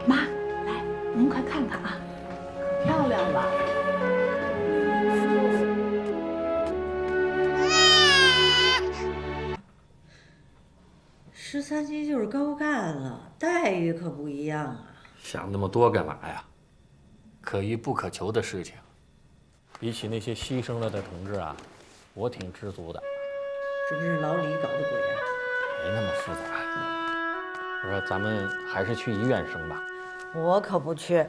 妈，来，您快看看啊，可漂亮了。13级就是高干了，待遇可不一样啊。想那么多干嘛呀？可遇不可求的事情，比起那些牺牲了的同志啊，我挺知足的。是不是老李搞的鬼啊？没那么复杂。我说咱们还是去医院生吧。我可不去。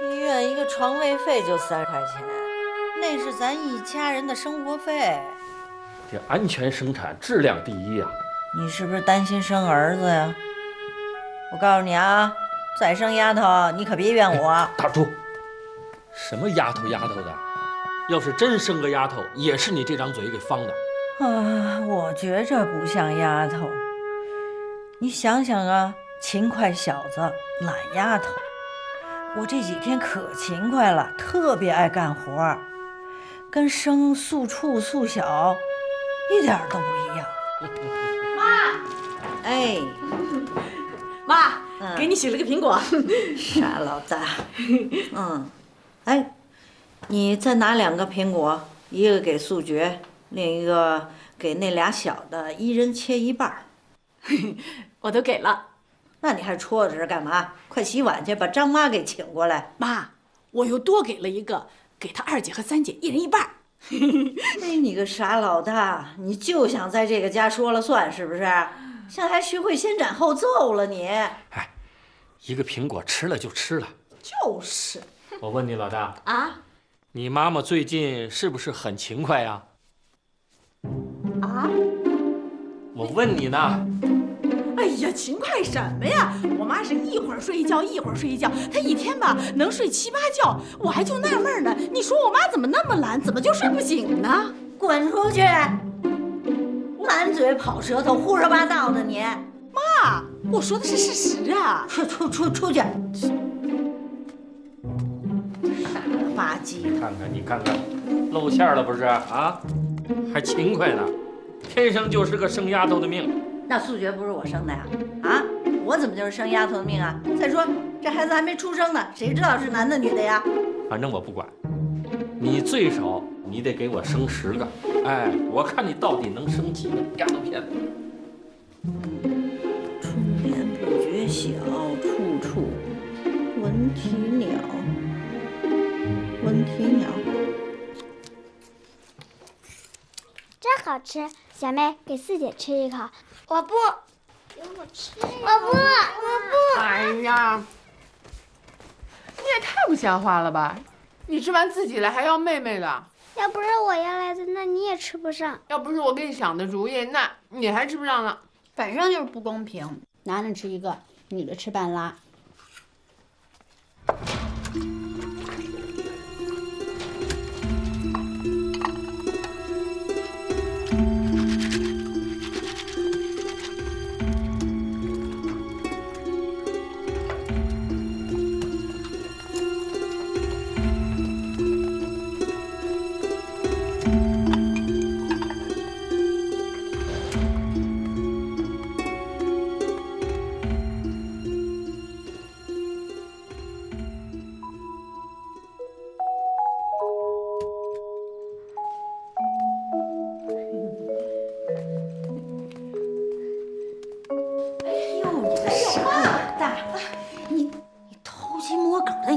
医院一个床位费就30块钱，那是咱一家人的生活费。这安全生产，质量第一啊！你是不是担心生儿子呀？我告诉你啊，再生丫头，你可别怨我。大猪，什么丫头的？要是真生个丫头，也是你这张嘴给放的。啊，我觉着不像丫头。你想想啊，勤快小子，懒丫头。我这几天可勤快了，特别爱干活，跟生素处素小一点都不一样。妈，哎，妈，给你洗了个苹果。傻老大。哎，你再拿2个苹果，一个给素觉，另一个给那俩小的，一人切1半。我都给了。那你还戳着干嘛？快洗碗去，把张妈给请过来。妈，我又多给了一个，给她2姐和3姐一人1半。哎，你个傻老大，你就想在这个家说了算是不是？现在还学会先斩后奏了你？哎，一个苹果吃了就吃了。就是。我问你老大啊，你妈妈最近是不是很勤快呀？啊？我问你呢。哎呀，勤快什么呀？我妈是一会儿睡一觉，一会儿睡一觉，她一天吧能睡7、8觉，我还就纳闷呢。你说我妈怎么那么懒，怎么就睡不醒呢？滚出去！满嘴跑舌头，胡说八道的你！妈，我说的是事实啊！出去！傻了吧唧！你看看，露馅了不是啊？还勤快呢，天生就是个生丫头的命。那素觉不是我生的呀？啊，我怎么就是生丫头的命啊？再说这孩子还没出生呢，谁知道是男的女的呀？反正我不管，你最少你得给我生10个。哎，我看你到底能生几个丫头片子。春眠不觉晓，处处闻啼鸟。闻啼鸟，真好吃。小妹，给4姐吃一口。我不，给我吃。我不。哎呀，你也太不像话了吧！你吃完自己来还要妹妹的。要不是我要来的，那你也吃不上。要不是我给你想的主意，那你还吃不上呢。反正就是不公平，男的吃1个，女的吃半拉。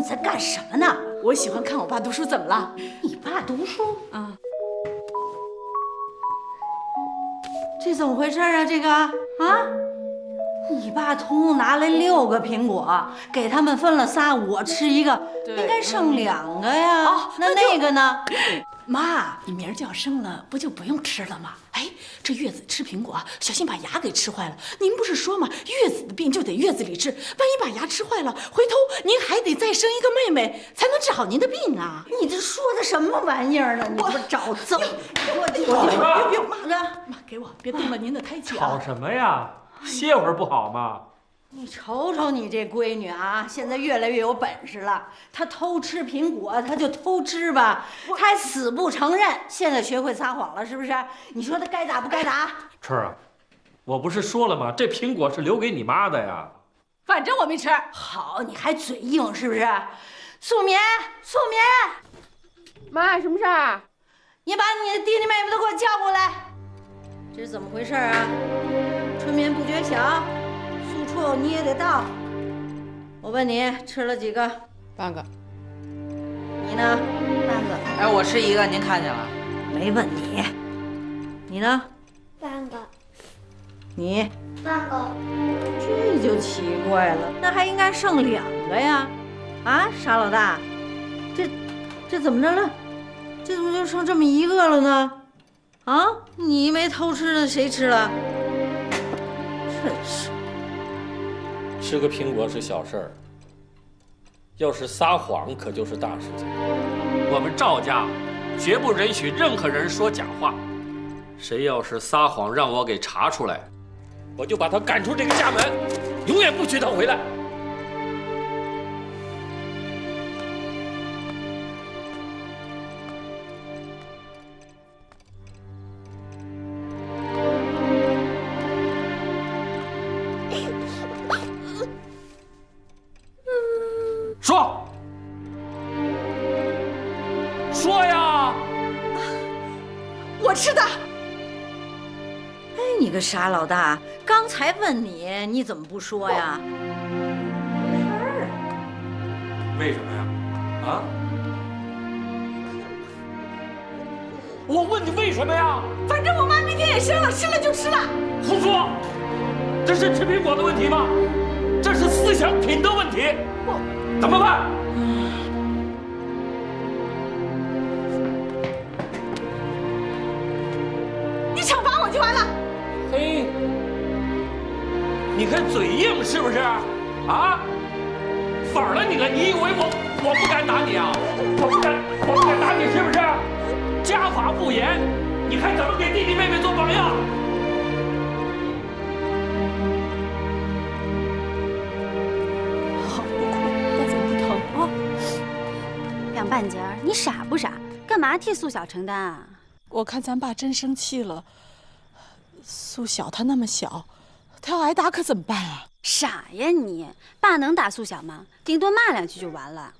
在干什么呢？我喜欢看我爸读书，怎么了？你爸读书啊？这怎么回事啊？这个啊？你爸统共拿来6个苹果，给他们分了仨，我吃1个，应该剩2个呀。哦，那个呢？妈，你明儿就要生了，不就不用吃了吗？哎，这月子吃苹果，小心把牙给吃坏了。您不是说吗？月子的病就得月子里治，万一把牙吃坏了，回头您还得再生一个妹妹，才能治好您的病啊！你这说的什么玩意儿呢？你这找揍！别妈的，妈给我，别动了您的胎气啊！吵什么呀？歇会儿不好吗？你瞅瞅你这闺女啊，现在越来越有本事了。她偷吃苹果，她就偷吃吧，她还死不承认。现在学会撒谎了，是不是？你说她该打不该打？春儿啊，我不是说了吗？这苹果是留给你妈的呀。反正我没吃。好，你还嘴硬是不是？素棉，素棉，妈，什么事儿？你把你的弟弟妹妹都给我叫过来。这是怎么回事啊？春眠不觉晓，宿处你也得到。我问你，吃了几个？半个。你呢？半个。哎，我吃一个，您看见了？没问你。你呢？半个，你半个。这就奇怪了，那还应该剩2个呀。啊，沙老大，这怎么着了？这怎么就剩这么1个了呢？啊，你没偷吃的谁吃了？真是。吃个苹果是小事儿，要是撒谎可就是大事情。我们赵家绝不允许任何人说假话，谁要是撒谎让我给查出来，我就把他赶出这个家门，永远不许他回来。说呀！我吃的。哎，你个傻老大，刚才问你，你怎么不说呀？为什么呀？啊？我问你为什么呀？反正我妈明天也生了，吃了就吃了。胡说！这是吃苹果的问题吗？这是思想品德问题。怎么办？你惩罚我就完了。嘿，你看嘴硬是不是？啊？反了你了！你以为我不敢打你啊？我不敢打你是不是？家法不严，你还怎么给弟弟妹妹做榜样？好，不哭，那怎么不疼啊？凉半截儿，你傻不傻？干嘛替素小承担啊？我看咱爸真生气了。素小她那么小，她要挨打可怎么办啊？傻呀你！爸能打素小吗？顶多骂2句就完了。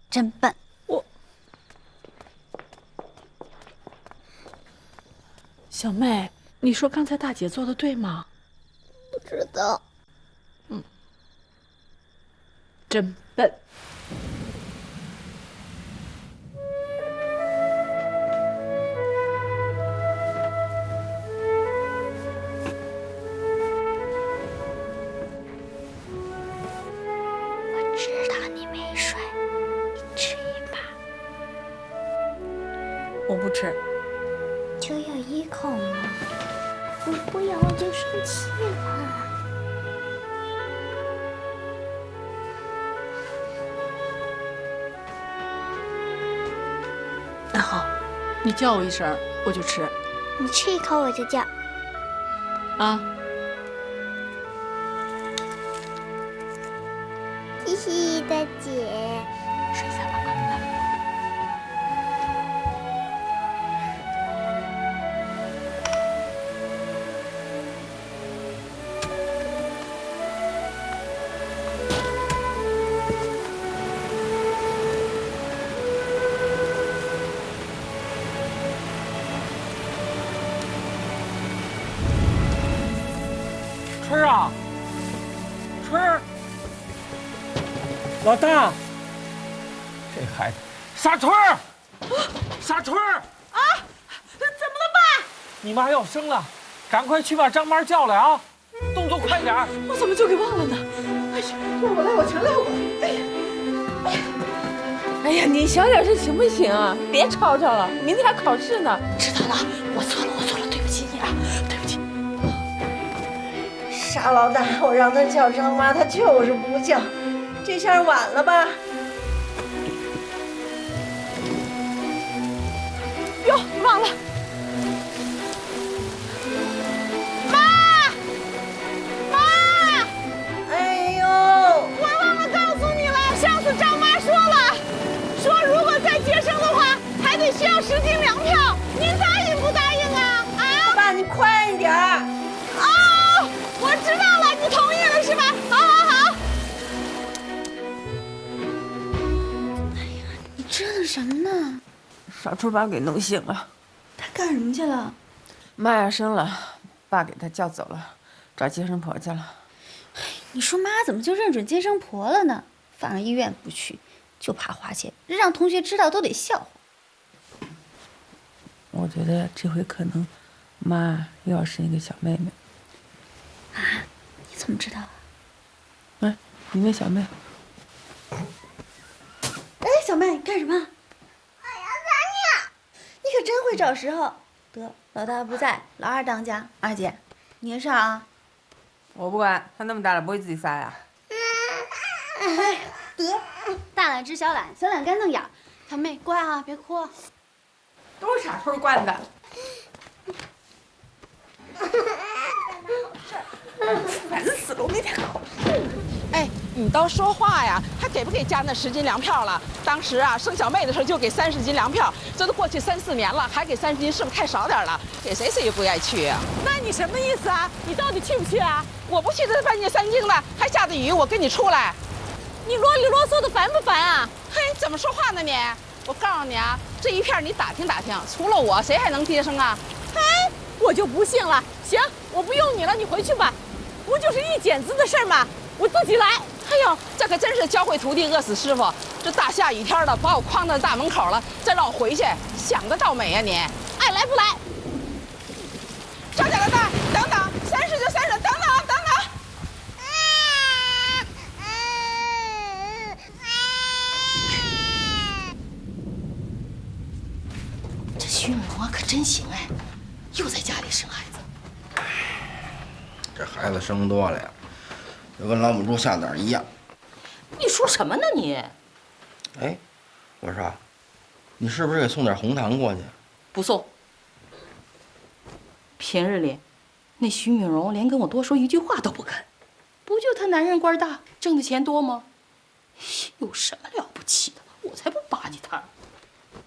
真笨。小妹，你说刚才大姐做的对吗？不知道。真笨。我知道你没睡，你吃一把。我不吃。就要1口吗？你不咬我就生气了。那好，你叫我一声，我就吃。你吃1口我就叫。啊。嘻嘻的姐，睡下吧。春儿啊，春儿，老大，这孩子，傻春儿，傻春儿啊，怎么了爸？你妈要生了，赶快去把张妈叫来啊，动作快点儿。我怎么就给忘了呢？哎呀，赖我全赖我。哎呀，哎呀，你小点声行不行啊？别吵吵了，明天还考试呢。知道了，我错了，对不起你啊，对不起。傻老大，我让他叫张妈，他就是不叫，这下晚了吧？哟，忘了。哎呦，我忘了告诉你了，上次张妈说了，说如果再接生的话，还得需要10斤粮票，您答应不答应啊？啊！爸，你快一点儿。哦，我知道了，你同意了是吧？好好好。什么呢？小春把给弄醒了。他干什么去了？妈呀生了，爸给他叫走了，找接生婆去了。你说妈怎么就认准接生婆了呢？放上医院不去，就怕花钱，让同学知道都得笑话。我觉得这回可能，妈又要生一个小妹妹。啊？你怎么知道啊？哎，你那小妹。哎，小妹，你干什么？我要撒尿。你可真会找时候。得，老大不在，老二当家。二姐，你先上啊。我不管，他那么大了不会自己撒呀。哎，得，大懒治小懒，小懒干弄痒。小妹，乖啊，别哭。都是傻春惯的。烦死了！我那天好事。哎，你倒说话呀，还给不给加那10斤粮票了？当时啊，生小妹的时候就给30斤粮票，这都过去3、4年了，还给30斤，是不是太少点了？给谁谁也不愿意去呀。那你什么意思啊？你到底去不去啊？我不去，这半夜3更了，还下着雨，我跟你出来。你啰里啰嗦的烦不烦啊？嘿，怎么说话呢你？我告诉你啊，这一片你打听打听，除了我，谁还能接生啊？哎，我就不信了。行，我不用你了，你回去吧。不就是一剪子的事儿吗？我自己来。哎呦，这可真是教会徒弟饿死师傅。这大下雨天的，把我框在大门口了，再让我回去，想得倒美呀你！爱来不来？张家老大，等等，30就30，等等等等。这徐永荣啊，可真行哎，又在家里生孩子。这孩子生多了呀，就跟老母猪下崽一样。你说什么呢你？哎，我说，你是不是给送点红糖过去？不送。平日里，那徐敏荣连跟我多说一句话都不肯，不就他男人官大，挣的钱多吗？有什么了不起的？我才不巴结他。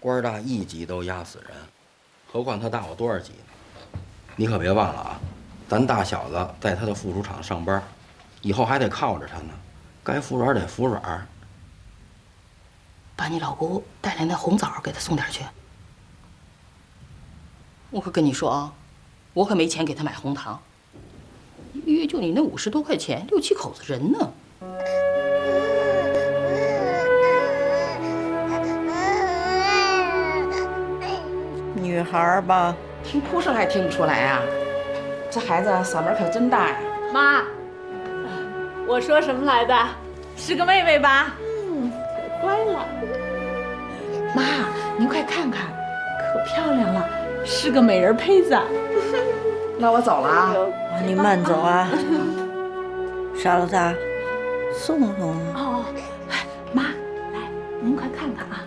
官大1级都压死人，何况他大我多少级呢？你可别忘了啊，咱大小子在他的附属厂上班，以后还得靠着他呢，该服软得服软。把你老姑带来那红枣给他送点去。我可跟你说啊，我可没钱给他买红糖，一个月就你那50多块钱，6、7口子人呢。女孩吧，听哭声还听不出来啊？这孩子嗓门可真大呀！妈，我说什么来的？是个妹妹吧？可乖了。妈，您快看看，可漂亮了，是个美人胚子。那我走了啊。你慢走啊。傻老大，送送啊。哦，妈，来，您快看看啊，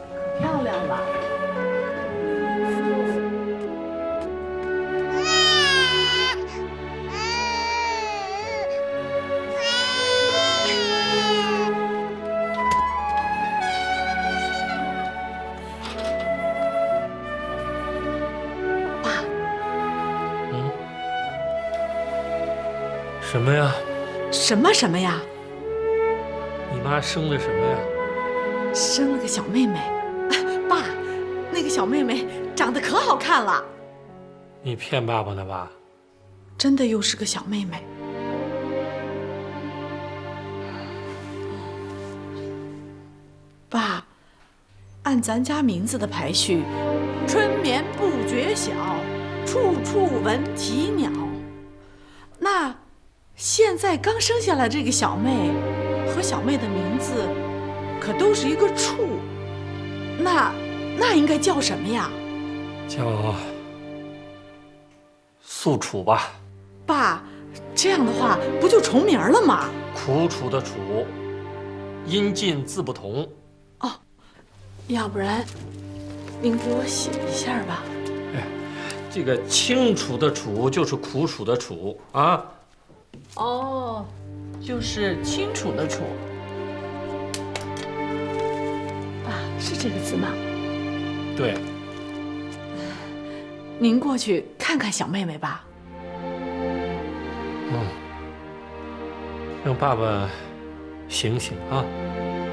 可漂亮了。什么呀？什么呀？你妈生了什么呀？生了个小妹妹。爸，那个小妹妹长得可好看了。你骗爸爸呢吧？真的又是个小妹妹。爸，按咱家名字的排序，春眠不觉晓，处处闻啼鸟。那现在刚生下来这个小妹和小妹的名字可都是一个处，那应该叫什么呀？叫素楚吧。爸，这样的话不就重名了吗？苦楚的楚，音近字不同。哦，要不然您给我写一下吧。哎，这个清楚的楚就是苦楚的楚啊。哦，就是清楚的楚。爸，是这个字吗？对。您过去看看小妹妹吧。让爸爸醒醒啊，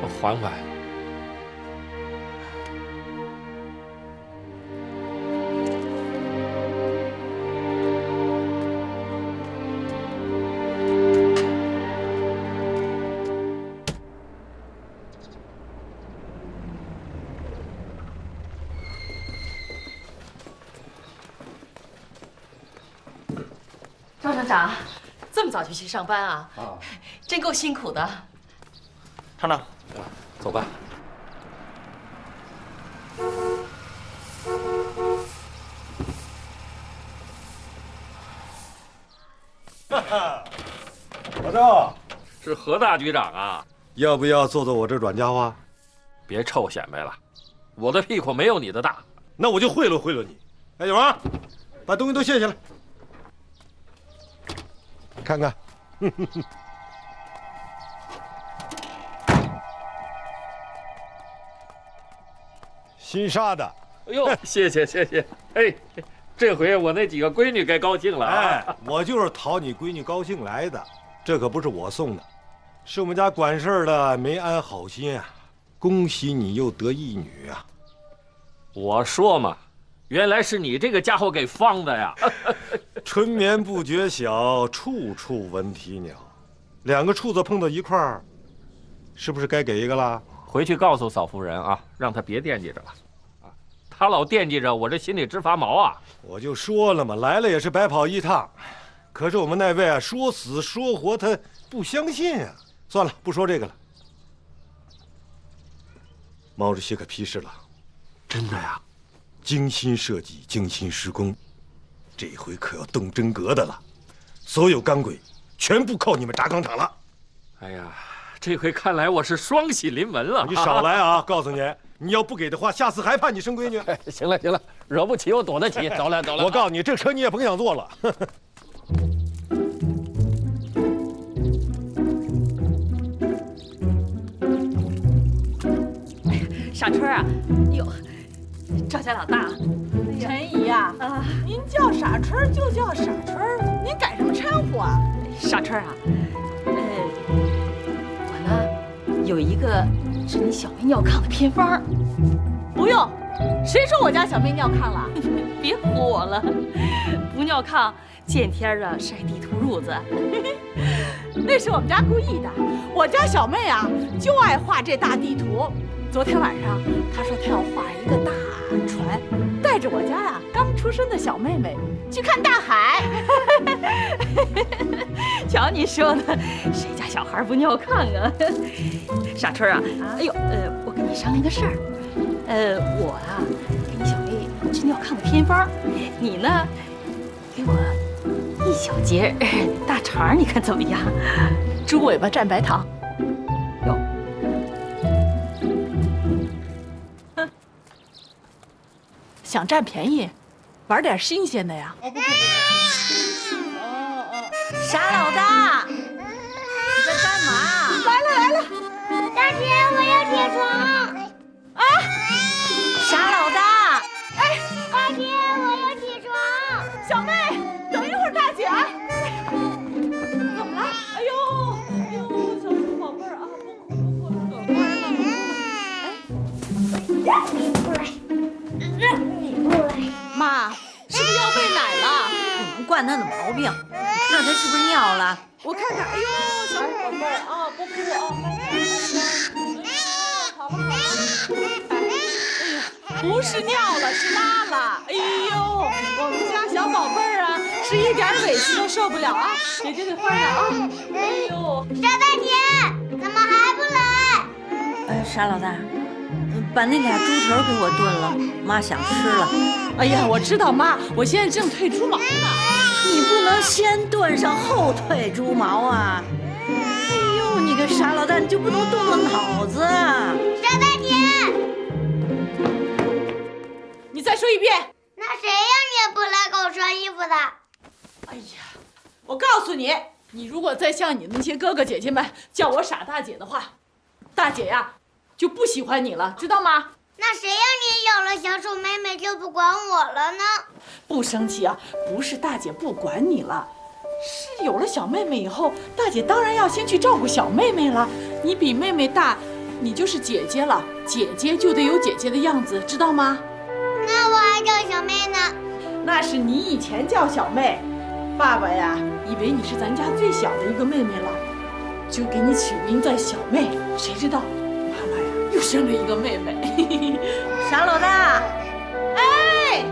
我缓缓。赵厂长，这么早就去上班啊？啊，真够辛苦的。厂长，走吧。老赵，是何大局长啊？要不要做我这软家伙？别臭显摆了，我的屁股没有你的大。那我就贿赂贿赂你。哎，小王，把东西都卸下来，看看。新杀的。哎呦，谢谢谢谢。哎，这回我那几个闺女该高兴了啊！哎，我就是讨你闺女高兴来的，这可不是我送的，是我们家管事儿的没安好心啊。恭喜你又得一女啊！我说嘛，原来是你这个家伙给放的呀！春眠不觉晓，处处闻啼鸟。两个处子碰到一块儿，是不是该给一个啦？回去告诉嫂夫人啊，让她别惦记着了。啊，她老惦记着，我这心里直发毛啊！我就说了嘛，来了也是白跑一趟。可是我们那位啊，说死说活，他不相信啊。算了，不说这个了。毛主席可批示了，真的呀，精心设计，精心施工，这回可要动真格的了。所有钢轨全部靠你们轧钢厂了。哎呀，这回看来我是双喜临门了。你少来啊！告诉你，你要不给的话，下次还怕你生闺女。行了行了，惹不起我躲得起。走了走了。我告诉你，这车你也甭想坐了。傻春啊，哟，赵家老大，陈姨呀，您叫傻春就叫傻春，您改什么称呼啊？傻春啊，我呢有一个治你小妹尿炕的偏方。不用，谁说我家小妹尿炕了？别唬我了，不尿炕，见天的晒地图褥子。那是我们家故意的。我家小妹啊，就爱画这大地图。昨天晚上，她说她要画一个大船，带着我家呀刚出生的小妹妹去看大海。瞧你说的，谁家小孩不尿炕啊？傻春啊，哎呦，我跟你商量个事儿，我啊给你小妹治尿炕的偏方，你呢给我一小节大肠，你看怎么样？猪尾巴蘸白糖。哟，想占便宜，玩点新鲜的呀。傻老大，你在干嘛？来了，大姐，我要起床。啊！傻老大，哎，大姐，我要起床。小妹，等一会儿，大姐。怎么了？哎呦，小宝贝儿啊，不哭，你不来，你不来。妈，是不是要喂奶了？不能惯他的毛病，看他是不是尿了？我看看，哎呦，小宝贝儿啊，不哭啊，好了，不是尿了，是拉了。哎呦，我们家小宝贝儿啊，是一点委屈都受不了啊，姐姐得换上啊。哎呦，傻大姐，怎么还不来？傻老大，把那俩猪头给我炖了，妈想吃了。哎呀，我知道妈，我现在正退猪毛呢。你不能先炖上后退猪毛啊！哎呦，你个傻老大，你就不能动动脑子啊！傻大姐，你再说一遍。那谁让你不来给我穿衣服的？哎呀，我告诉你，你如果再像你那些哥哥姐姐们叫我傻大姐的话，大姐呀就不喜欢你了，知道吗？那谁让你有了小鼠妹妹就不管我了呢？不生气啊，不是大姐不管你了，是有了小妹妹以后，大姐当然要先去照顾小妹妹了。你比妹妹大，你就是姐姐了，姐姐就得有姐姐的样子，知道吗？那我还叫小妹呢。那是你以前叫小妹，爸爸呀，以为你是咱家最小的一个妹妹了，就给你取名叫小妹。谁知道妈妈呀又生了一个妹妹。傻老大，哎，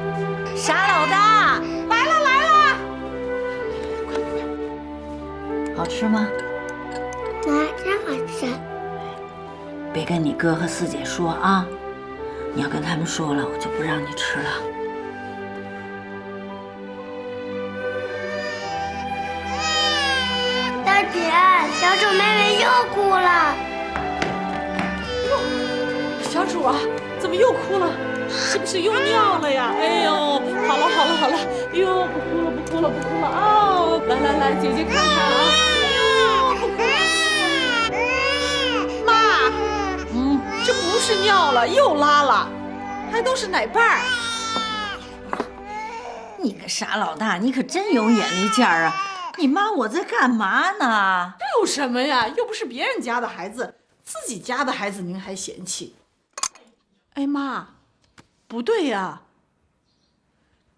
傻老大，来了。好吃吗？妈，真好吃。别跟你哥和四姐说啊，你要跟他们说了，我就不让你吃了。大姐，小丑妹妹又哭了。小楚啊，怎么又哭了？是不是又尿了呀？哎呦，好了好了好了，哎呦，不哭了不哭了不哭了啊！来来来，姐姐看看啊！哎呦，不哭了。妈，这不是尿了，又拉了，还都是奶瓣儿。你个傻老大，你可真有眼力见儿啊！你妈我在干嘛呢？这有什么呀？又不是别人家的孩子，自己家的孩子您还嫌弃？哎妈，不对呀，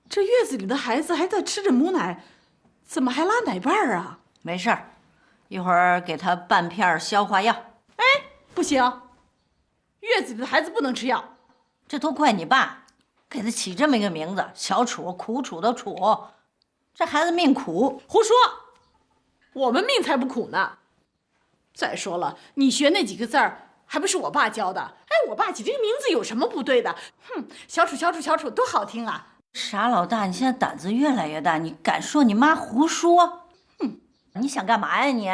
这月子里的孩子还在吃着母奶，怎么还拉奶瓣儿啊？没事儿，一会儿给他半片消化药。哎，不行，月子里的孩子不能吃药。这都怪你爸，给他起这么一个名字，小楚，苦楚的楚，这孩子命苦。胡说，我们命才不苦呢。再说了，你学那几个字儿还不是我爸教的？哎，我爸起这个名字有什么不对的？哼，小楚小楚小楚多好听啊！傻老大，你现在胆子越来越大，你敢说你妈胡说？哼，你想干嘛呀你？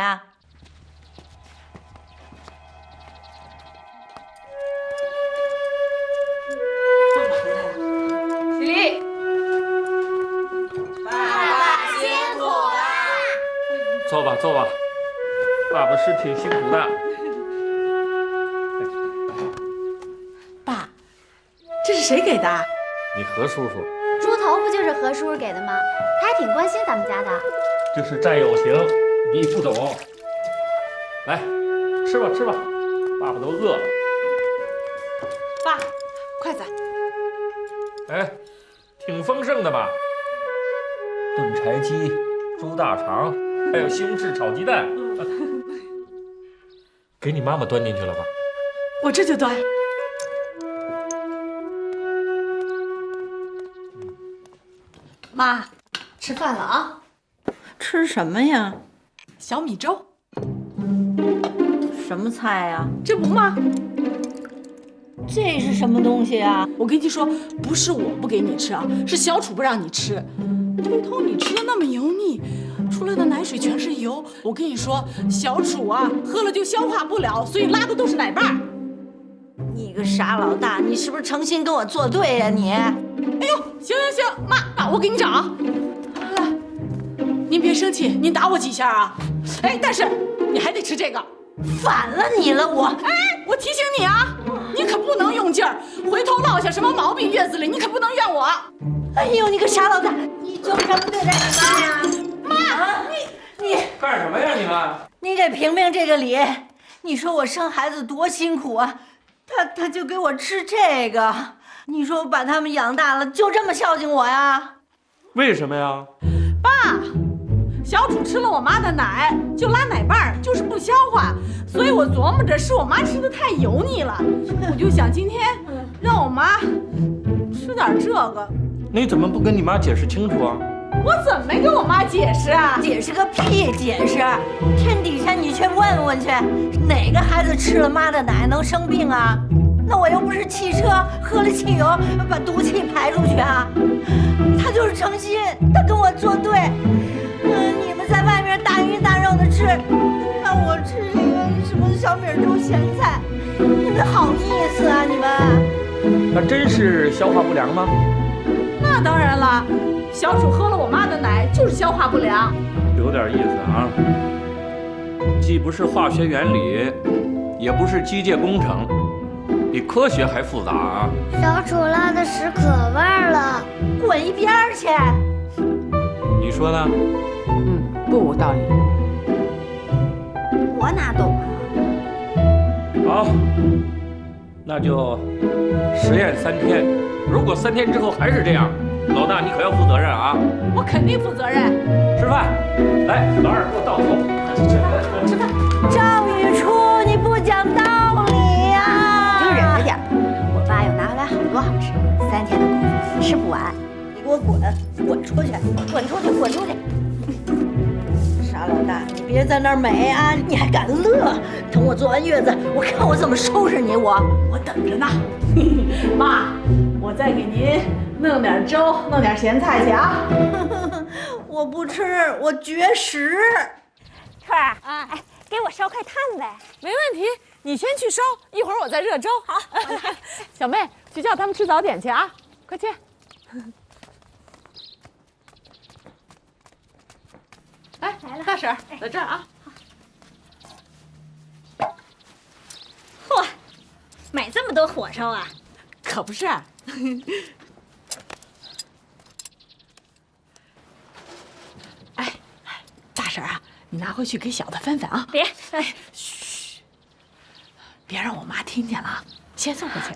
起立。爸爸辛苦了。坐吧坐吧，爸爸是挺辛苦的。爸，这是谁给的？你何叔叔？猪头不就是何叔叔给的吗？他还挺关心咱们家的。这是战友情，你不懂。来，吃吧吃吧，爸爸都饿了。爸，筷子。哎，挺丰盛的吧？炖柴鸡、猪大肠，还有西红柿炒鸡蛋。给你妈妈端进去了吧？我这就端。妈，吃饭了啊？吃什么呀？小米粥。什么菜呀？这不吗？这是什么东西啊？我跟你说，不是我不给你吃啊，是小楚不让你吃。回头你吃的那么油腻，出来的奶水全是油。我跟你说，小楚啊，喝了就消化不了，所以拉的都是奶瓣儿。你个傻老大，你是不是诚心跟我作对呀你？哎呦，行行行，妈，我给你找。来，您别生气，您打我几下啊？哎，但是你还得吃这个。反了你了我！哎，我提醒你啊，你可不能用劲儿，回头落下什么毛病，月子里你可不能怨我。哎呦，你个傻老大，你就这么对待你妈呀？妈，你干什么呀你们？你给评评这个理。你说我生孩子多辛苦啊，他就给我吃这个。你说我把他们养大了，就这么孝敬我呀？为什么呀？爸，小楚吃了我妈的奶就拉奶瓣儿，就是不消化，所以我琢磨着是我妈吃的太油腻了，我就想今天让我妈吃点这个。你怎么不跟你妈解释清楚啊？我怎么没跟我妈解释啊？解释个屁解释！天底下你去问问去，哪个孩子吃了妈的奶能生病啊？那我又不是汽车，喝了汽油把毒气排出去啊！他就是诚心，他跟我作对。你们在外面大鱼大肉的吃，让我吃这个什么小米粥咸菜，你们好意思啊你们？那真是消化不良吗？那当然了，小楚喝了我妈的奶就是消化不良。有点意思啊，既不是化学原理，也不是机械工程，比科学还复杂啊！小楚拉的屎可味儿了，滚一边去！你说呢？不无道理。我哪懂啊？好，那就实验3天。如果3天之后还是这样，老大你可要负责任啊！我肯定负责任。吃饭，来，老二给我倒头。吃饭。赵雨初，你不讲道理呀！你就忍着点，我爸又拿回来好多好吃的，3天的功夫吃不完。你给我滚，滚出去，滚出去，滚出去！傻傻老大，你别在那儿美啊，你还敢乐？等我坐完月子，我看我怎么收拾你！我等着呢。妈，我再给您弄点粥，弄点咸菜去啊。我不吃，我绝食。春儿啊，哎，给我烧块炭呗。没问题，你先去烧，一会儿我再热粥。好，小妹，去叫他们吃早点去啊，快去。哎，大婶，在这儿啊。嚯，买这么多火烧啊？可不是。哎，大婶啊，你拿回去给小的翻翻啊。别，哎，嘘，别让我妈听见了啊！先送回去。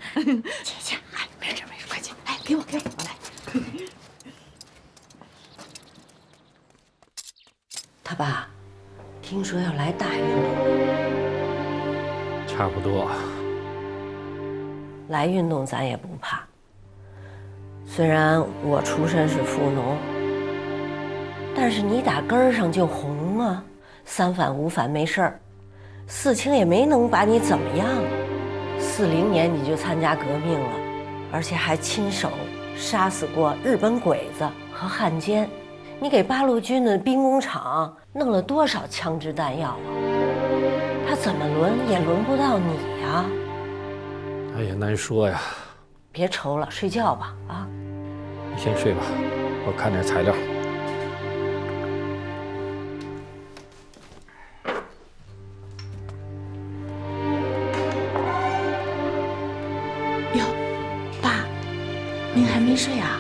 去，哎，没事，快去。哎，给我来。他爸，听说要来大运动，差不多。来运动咱也不怕。虽然我出身是富农，但是你打根儿上就红啊，3反5反没事儿，四清也没能把你怎么样。40年你就参加革命了，而且还亲手杀死过日本鬼子和汉奸。你给八路军的兵工厂弄了多少枪支弹药啊？他怎么轮也轮不到你呀！那也难说呀。别愁了，睡觉吧啊！你先睡吧，我看点材料。哟，爸，您还没睡啊？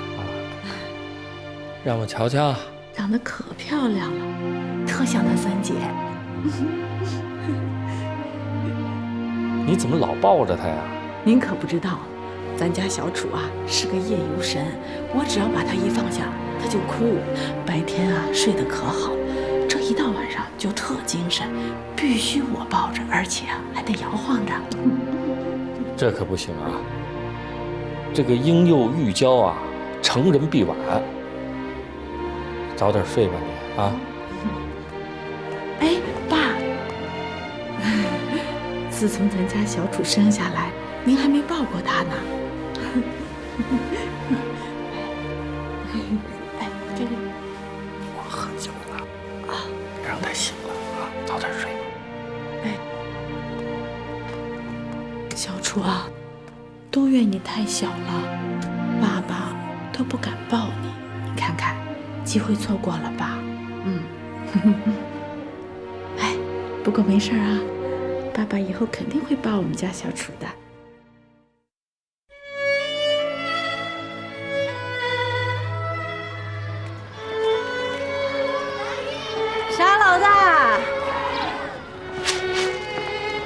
让我瞧瞧。长得可漂亮了，特像她三姐。你怎么老抱着她呀？您可不知道，咱家小楚啊是个夜游神，我只要把她一放下，她就哭。白天啊睡得可好，这一到晚上就特精神，必须我抱着，而且啊还得摇晃着。这可不行啊！这个婴幼育娇啊，成人必晚。早点睡吧你啊！哎，爸，自从咱家小楚生下来，您还没抱过他呢。哎，这个我很久了啊，别让他醒了啊，早点睡吧。哎，小楚啊，都怨你太小了，爸爸都不敢抱你，你看看。机会错过了吧？哎，不过没事啊，爸爸以后肯定会抱我们家小楚的。傻老大，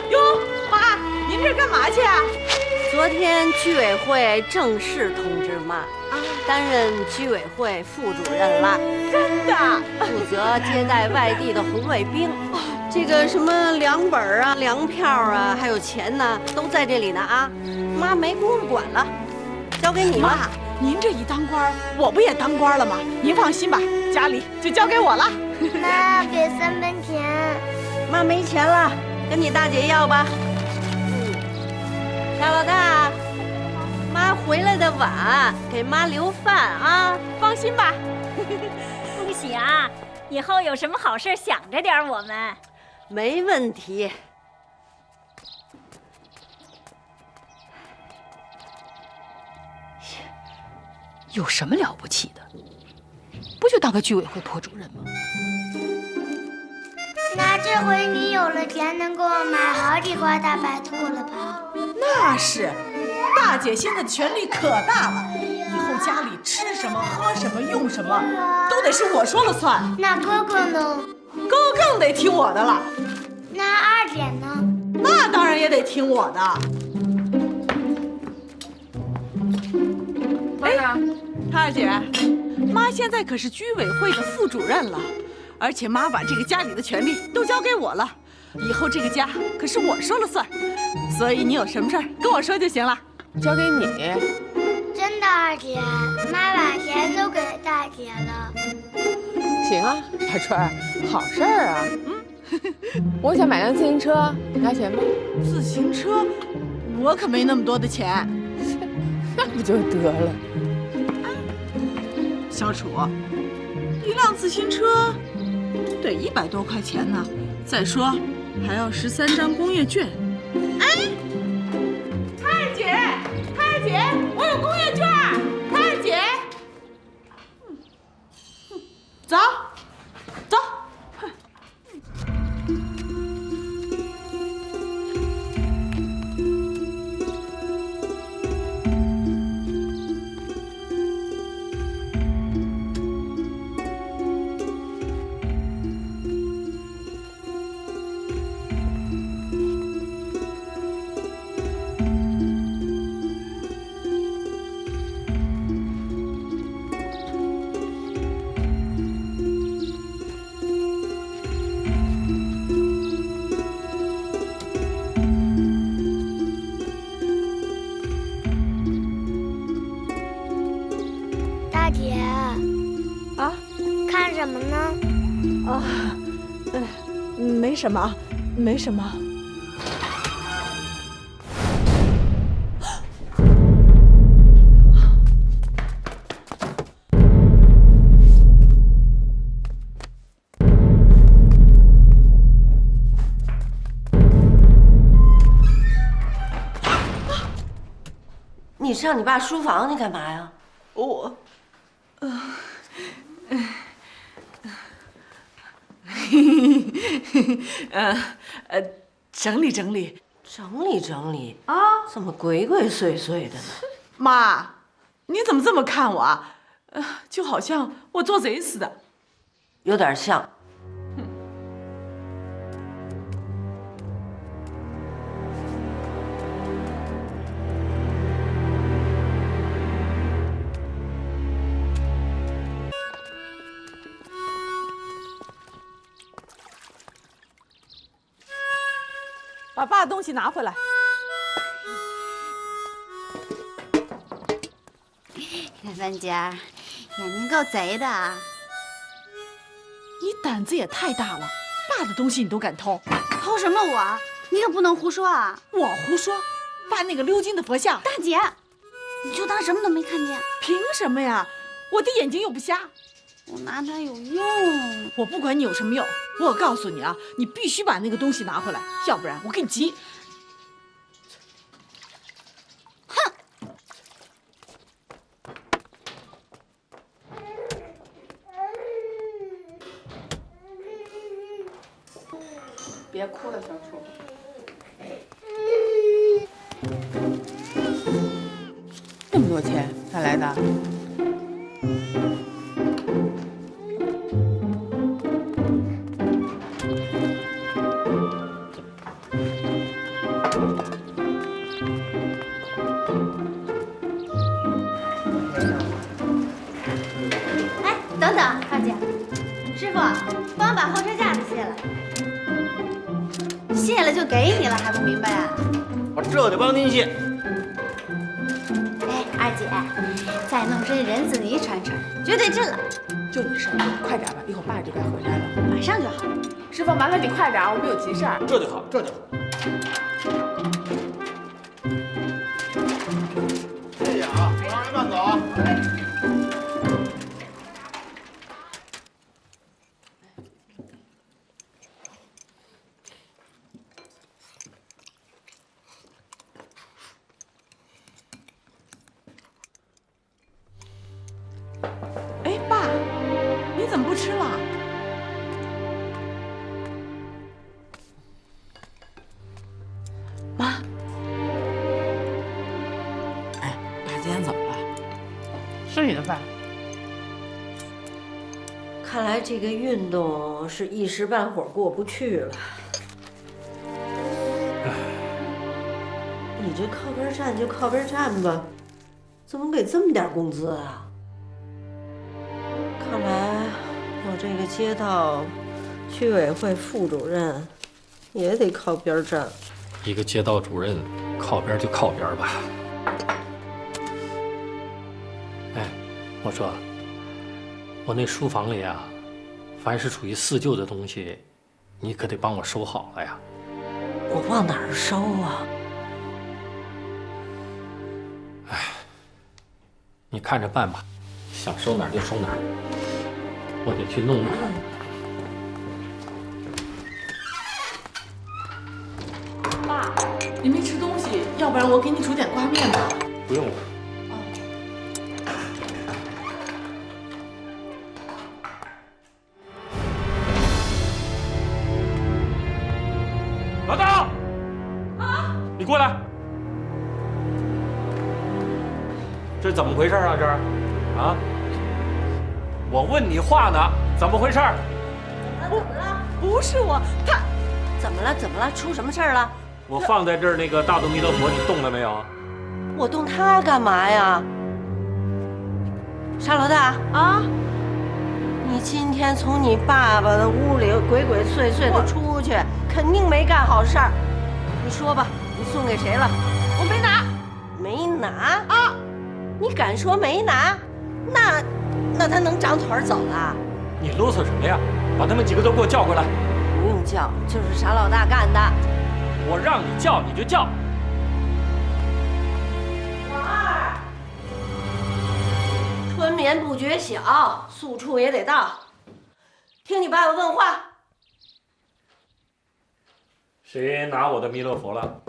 哟，妈，您这干嘛去啊？昨天居委会正式通知妈。担任居委会副主任了，真的，负责接待外地的红卫兵。这个什么粮本啊、粮票啊，还有钱呢，都在这里呢啊。妈没工夫管了，交给你了。妈，您这一当官，我不也当官了吗？您放心吧，家里就交给我了。妈，给3分钱。妈没钱了，跟你大姐要吧。傻老大。妈回来的晚，给妈留饭啊！放心吧。恭喜啊！以后有什么好事想着点我们。没问题。有什么了不起的？不就当个居委会破主任吗？那这回你有了钱，能给我买好几块大白兔了吧？那是。大姐现在的权力可大了，以后家里吃什么、喝什么、用什么，都得是我说了算。那哥哥呢？哥更得听我的了。那二姐呢？那当然也得听我的。哎，二姐，妈现在可是居委会的副主任了，而且妈把这个家里的权利都交给我了，以后这个家可是我说了算，所以你有什么事儿跟我说就行了。交给你。真的，二姐，妈把钱都给大姐了。行啊，大春儿，好事儿啊。我想买辆自行车，拿钱吗？自行车，我可没那么多的钱。那不就得了？小楚，一辆自行车得100多块钱呢，再说还要13张工业券。哎，太儿姐，太儿姐，我有工业券，太儿姐。走，走。大姐，啊，看什么呢？啊，没什么，没什么。你上你爸书房，你干嘛呀？我，整理整理，整理整理啊，怎么鬼鬼祟祟的呢？妈，你怎么这么看我啊？就好像我做贼似的。有点像。把爸的东西拿回来。芬姐儿，呀，您够贼的啊！你胆子也太大了，爸的东西你都敢偷？偷什么我？你可不能胡说啊！我胡说？爸那个鎏金的佛像，大姐，你就当什么都没看见。凭什么呀？我的眼睛又不瞎。我拿它有用。我不管你有什么用，我告诉你啊，你必须把那个东西拿回来，要不然我跟你急。哼！别哭了，小楚。那么多钱哪来的？哎，等等，二姐，师傅，帮我把后车架子卸了。卸了就给你了，还不明白啊？我这就帮您卸。哎，二姐，再弄身人字呢穿穿，绝对震了。就你事儿，快点吧，一会儿爸就该回来了。马上就好。师傅，麻烦你快点，我们有急事儿。这就好，这就好。谢谢啊，让人慢走啊。哎，爸，你怎么不吃了？妈，哎，爸今天怎么了？是你的饭。看来这个运动是一时半会儿过不去了。你这靠边站就靠边站吧，怎么给这么点工资啊？看来我这个街道居委会副主任也得靠边站。一个街道主任，靠边就靠边吧。哎，我说，我那书房里啊，凡是属于四舅的东西，你可得帮我收好了呀。我往哪儿收啊？哎，你看着办吧，想收哪儿就收哪儿。我得去弄弄。爸，你没吃东西，要不然我给你煮点挂面吧。不用了。老大，啊，你过来，这是怎么回事啊？这儿，啊，我问你话呢，怎么回事？怎么了？不是我，他怎么了？怎么了？出什么事儿了？我放在这儿那个大动弥勒佛，你动了没有？我动它干嘛呀？沙老大啊，你今天从你爸爸的屋里鬼鬼祟祟的出去，肯定没干好事儿。你说吧，你送给谁了？我没拿，没拿啊！你敢说没拿？那他能长腿走了？你啰嗦什么呀？把他们几个都给我叫过来。不用叫，就是傻老大干的。我让你叫你就叫。老二，春眠不觉晓，宿处也得到。听你爸爸问话。谁拿我的弥勒佛了？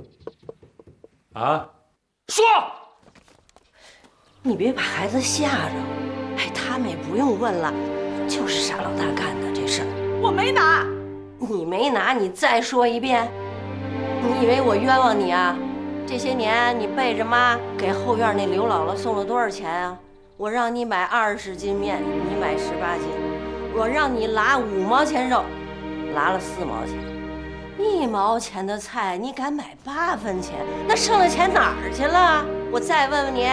啊，说！你别把孩子吓着。哎，他们也不用问了，就是傻老大干的这事儿。我没拿。你没拿，你再说一遍。你以为我冤枉你啊？这些年你背着妈给后院那刘姥姥送了多少钱啊？我让你买20斤面，你买18斤；我让你拿5毛钱肉，拿了4毛钱。1毛钱的菜，你敢买8分钱？那剩了钱哪儿去了？我再问问你，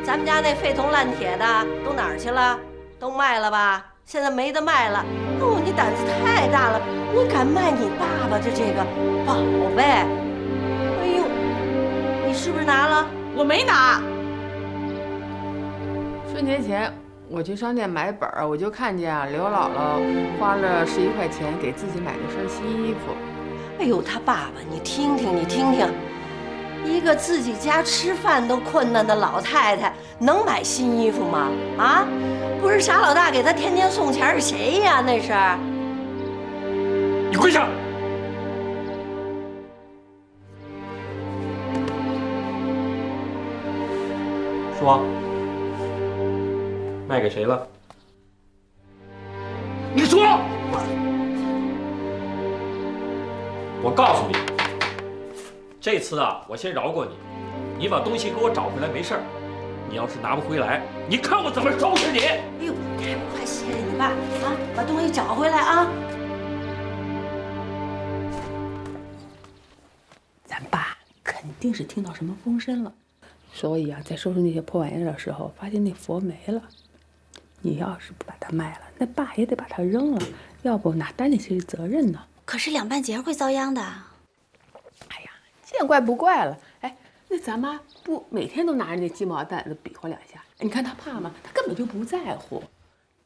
咱们家那废铜烂铁的都哪儿去了？都卖了吧？现在没得卖了。哦，你胆子太大了，你敢卖你爸爸的这个宝贝？哎呦，你是不是拿了？我没拿。春节前我去商店买本儿，我就看见啊，刘姥姥花了11块钱给自己买了身新衣服。哎呦，他爸爸，你听听，你听听，一个自己家吃饭都困难的老太太，能买新衣服吗？啊，不是傻老大给她天天送钱是谁呀？那是。你跪下！说，卖给谁了？你说！我告诉你，这次啊，我先饶过你，你把东西给我找回来没事儿。你要是拿不回来，你看我怎么收拾你！哎呦，快谢谢你爸啊，把东西找回来啊！咱爸肯定是听到什么风声了，所以啊，在收拾那些破玩意儿的时候，发现那佛没了。你要是不把它卖了，那爸也得把它扔了，要不哪担得起责任呢？可是2半截会遭殃的。哎呀，见怪不怪了。哎，那咱妈不每天都拿着那鸡毛掸子比划2下？你看她怕吗？她根本就不在乎。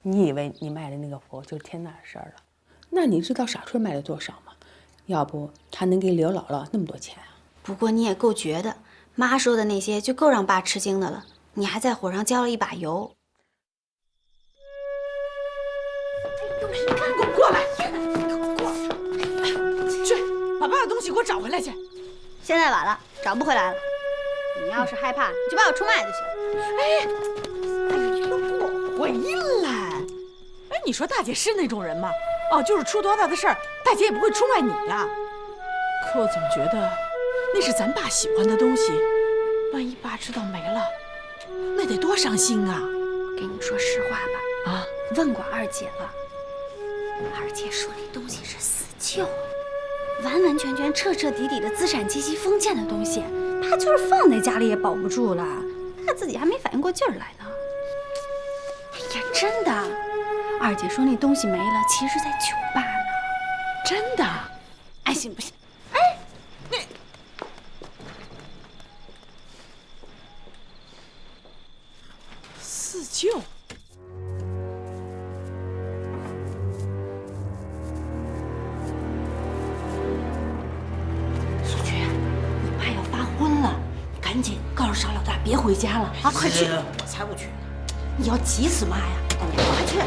你以为你卖的那个佛就是天大的事儿了？那你知道傻春卖了多少吗？要不他能给刘姥姥那么多钱啊？不过你也够绝的，妈说的那些就够让爸吃惊的了，你还在火上浇了一把油。给我过来！去，把爸的东西给我找回来去。现在晚了，找不回来了。你要是害怕，你就把我出卖就行。哎呦，我回来！哎，你说大姐是那种人吗？哦，就是出多大的事儿，大姐也不会出卖你呀。可我总觉得那是咱爸喜欢的东西，万一爸知道没了，那得多伤心啊！跟你说实话吧，啊，问过二姐了，二姐说那东西是死旧，完完全全彻彻底底的资产阶级封建的东西，怕就是放在家里也保不住了，怕自己还没反应过劲儿来呢。哎呀，真的，二姐说那东西没了，其实在酒吧呢。真的？哎，行不行？哎，你四舅。赶紧告诉沙老大别回家了啊！快去！我才不去！你要急死妈呀！快去！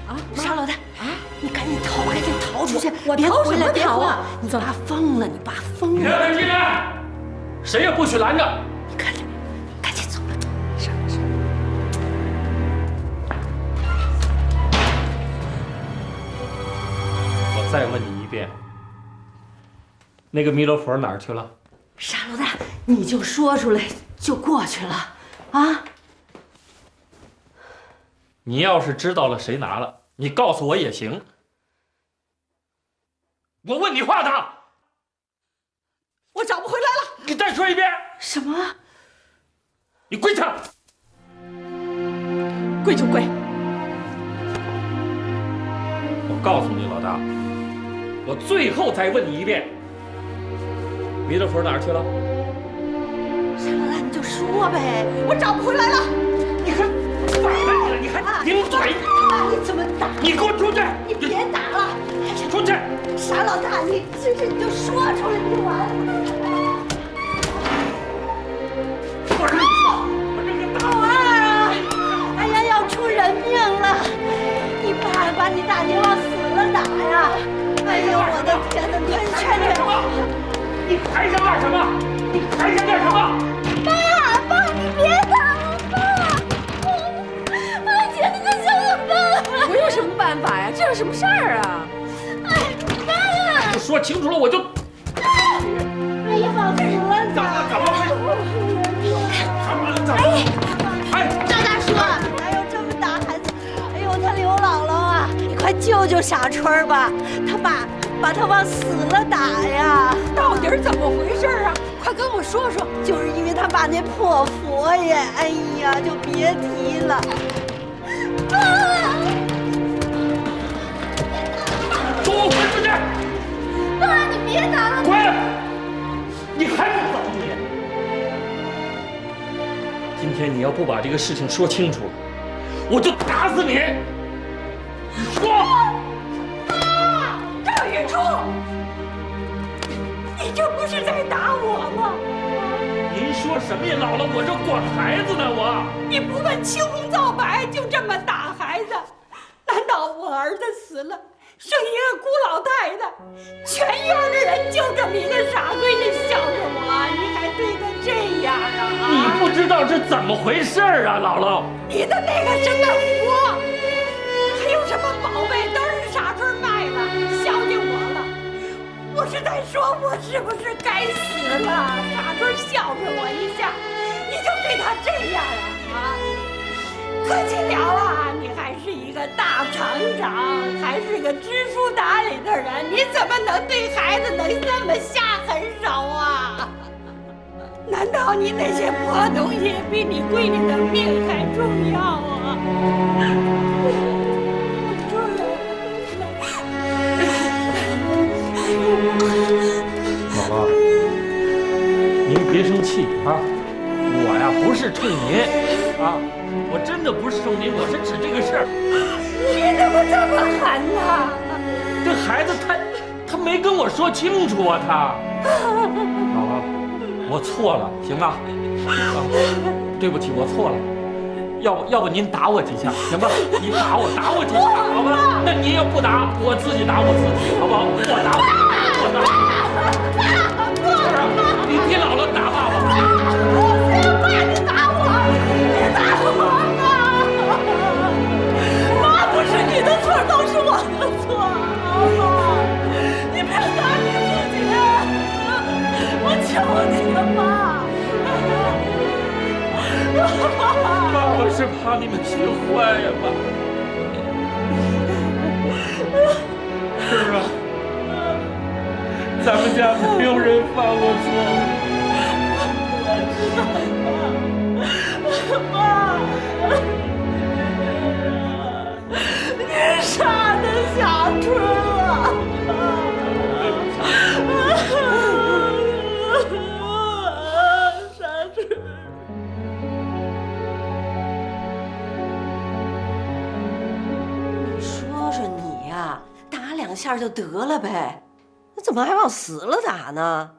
啊，沙老大啊，你赶紧逃，赶紧逃出去！我别回来，别逃啊！你爸疯了，你爸疯了！你让他进来，谁也不许拦着！你看着，赶紧走吧，上。我再问你一遍，那个弥勒佛哪儿去了？沙老大，你就说出来就过去了，啊！你要是知道了谁拿了，你告诉我也行。我问你话呢，我找不回来了。你再说一遍。什么？你跪下！跪就跪。我告诉你，老大，我最后再问你一遍，弥勒佛哪儿去了？沙老大，你就说呗。我找不回来了。你还反了你了？你还顶嘴？你怎么打？你给我出去！你别打了！出去！沙老大，你这你就说出来就完了。我跟你说，我这个大娃儿啊！哎呀，要出人命了！你爸把你大娘往死了打呀！哎呦，我的天哪！你劝劝我！你还想干什么？你还想干什么？爸，你别打了，爸！我姐你可想想办法。我有什么办法呀？这有什么事儿啊？你就说清楚了，我就。哎呀，往死了打！怎么回事？哎，赵大叔，哪有这么打孩子？哎呦，他刘姥姥啊，你快救救傻春吧！他爸把他往死了打呀！到底是怎么回事啊？快跟我说说。就是因为他爸那破佛爷，哎呀，就别提了。给我滚出去！爸，你别打了！滚！你还不走你？今天你要不把这个事情说清楚，我就打死你！你说！爸，赵玉初，你这不是在打我吗？您说什么呀，姥姥？我这管孩子呢，我。你不问青红皂白就这么打孩子？难道我儿子死了？剩一个孤老太太，全院的人就这么一个傻闺女孝着我，你还对她这样啊？你不知道是怎么回事啊，姥姥？你的那个什么佛，还有什么宝贝，都是傻春卖的，孝敬我了。我是在说，我是不是该死了？傻春孝顺我一下，你就对他这样啊？可惜了啊！你还是一个大厂长，还是个知书达理的人，你怎么能对孩子能这么下狠手啊？难道你那些破东西比你闺女的命还重要啊？姥姥，您别生气啊！我呀不是冲您啊，我真的不是冲您，我是指这个事儿。你怎么这么狠呢？这孩子他没跟我说清楚啊，他。姥姥，我错了，行吧？啊，对不起，我错了。要不您打我几下，行吧？你打我几下，好吧？那您要不打，我自己打我自己，好不好？我打我打。你替姥姥打爸爸。爸，你打我！你打我啊！妈，不是你的错，都是我的错。你别打你自己，我求你了，妈。爸爸是怕你们学坏呀，爸。是啊，咱们家没有人犯过错。妈，你傻的小春啊！傻春。你说说你呀，打2下就得了呗，那怎么还往死了打呢？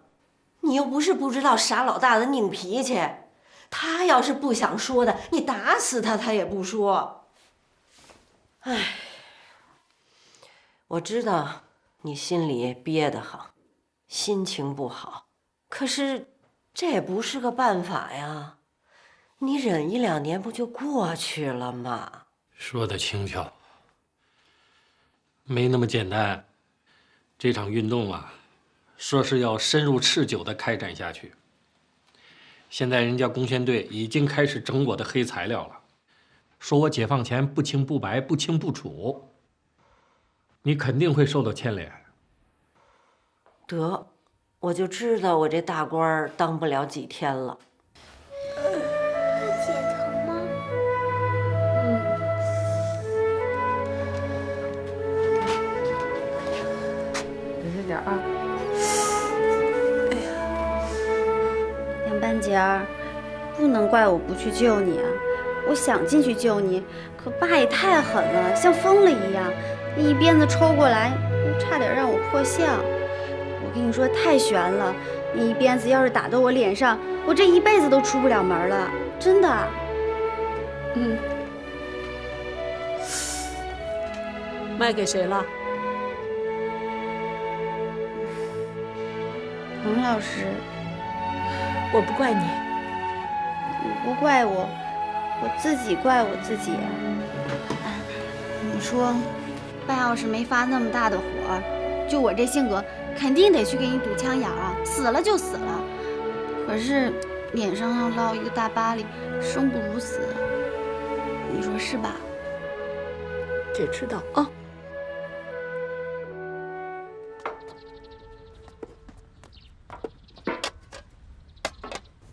你又不是不知道傻老大的拧脾气，他要是不想说的，你打死他，他也不说。唉，我知道你心里憋得很，心情不好，可是这也不是个办法呀。你忍1、2年不就过去了吗？说的轻巧，没那么简单。这场运动啊，说是要深入持久的开展下去。现在人家工宣队已经开始整我的黑材料了，说我解放前不清不白、不清不楚，你肯定会受到牵连。得，我就知道我这大官当不了几天了。姐疼吗？忍着点啊！杨半截儿，不能怪我不去救你啊！我想进去救你，可爸也太狠了，像疯了一样，那一鞭子抽过来，差点让我破相。我跟你说，太悬了，那一鞭子要是打到我脸上，我这一辈子都出不了门了，真的。卖给谁了？彭老师，我不怪你，你不怪我，我自己怪我自己。你说，爸要是没发那么大的火，就我这性格，肯定得去给你堵枪眼啊，死了就死了。可是脸上要落一个大疤痍，生不如死，你说是吧？姐知道啊。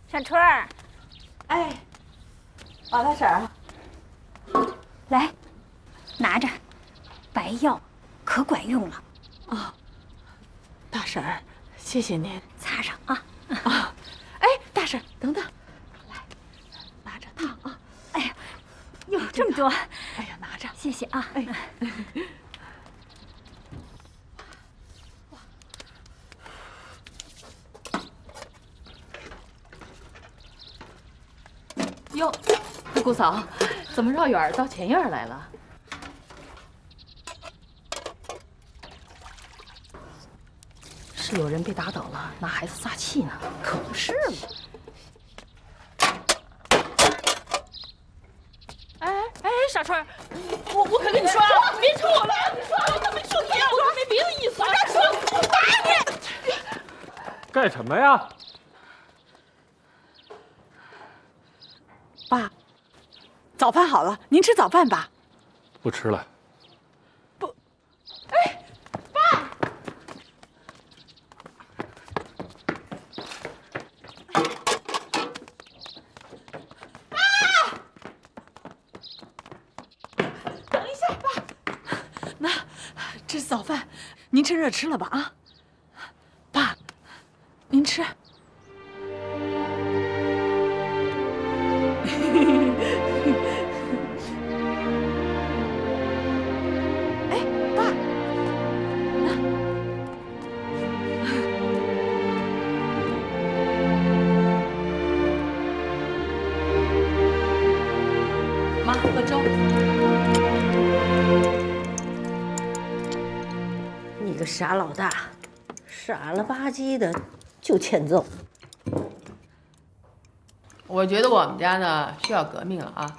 小春儿，哎，王大婶儿，来，拿着，白药可管用了。啊，大婶儿，谢谢您，擦上啊。啊，哎，大婶儿，等等，来，拿着烫啊。哎呀，哟，这么多。哎呀，拿着，谢谢啊。哎。哟，姑嫂，怎么绕远到前院来了？是有人被打倒了，拿孩子撒气呢？可不是嘛！哎，傻春儿，我可跟你说啊，别抽我了！我都没说你啊，我没别的意思。我这说，我打你！干什么呀？爸，早饭好了，您吃早饭吧。不吃了。不，哎，爸，等一下，爸，那这早饭您趁热吃了吧啊。爸，您吃。妈，喝粥。你个傻老大，傻了吧唧的就欠揍。我觉得我们家呢需要革命了啊！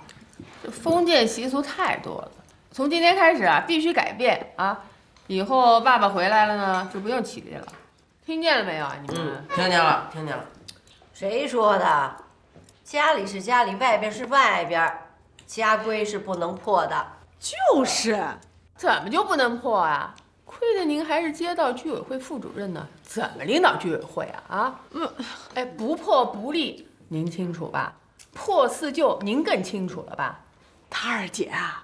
这封建习俗太多了，从今天开始啊，必须改变啊！以后爸爸回来了呢，就不用起立了，听见了没有啊？你们？听见了，听见了。谁说的？家里是家里，外边是外边，家规是不能破的。就是，怎么就不能破啊？亏得您还是街道居委会副主任呢，怎么领导居委会啊？哎，不破不立，您清楚吧？破四旧，您更清楚了吧？他二姐啊，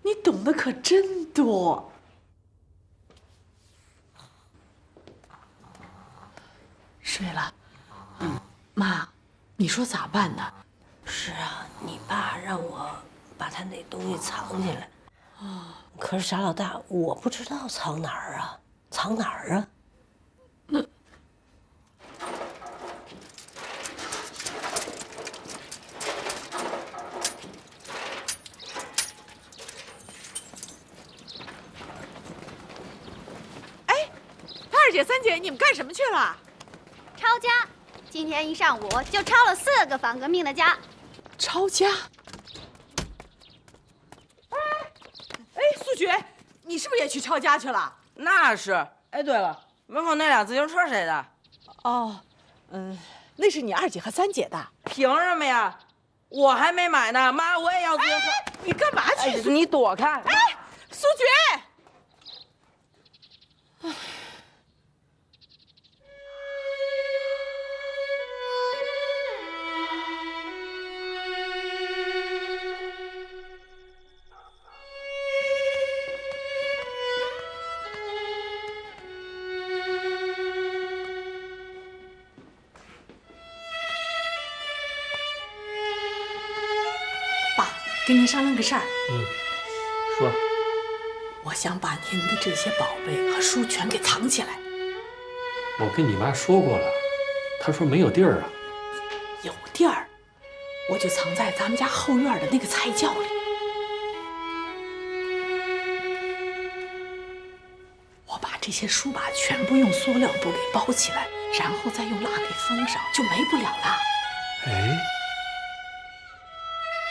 你懂得可真多。睡了，妈，你说咋办呢？是啊，你爸让我把他那东西藏起来。可是傻老大，我不知道藏哪儿啊，藏哪儿啊？姐、三姐，你们干什么去了？抄家，今天一上午就抄了4个反革命的家。抄家？哎，素菊，你是不是也去抄家去了？那是。哎，对了，门口那辆自行车谁的？哦，那是你二姐和三姐的。凭什么呀？我还没买呢，妈，我也要自行车。你干嘛去？你躲开！哎，素菊。跟您商量个事儿。说。我想把您的这些宝贝和书全给藏起来。我跟你妈说过了，她说没有地儿啊。有地儿，我就藏在咱们家后院的那个菜窖里。我把这些书吧全部用塑料布给包起来，然后再用蜡给封上，就没不了了。哎，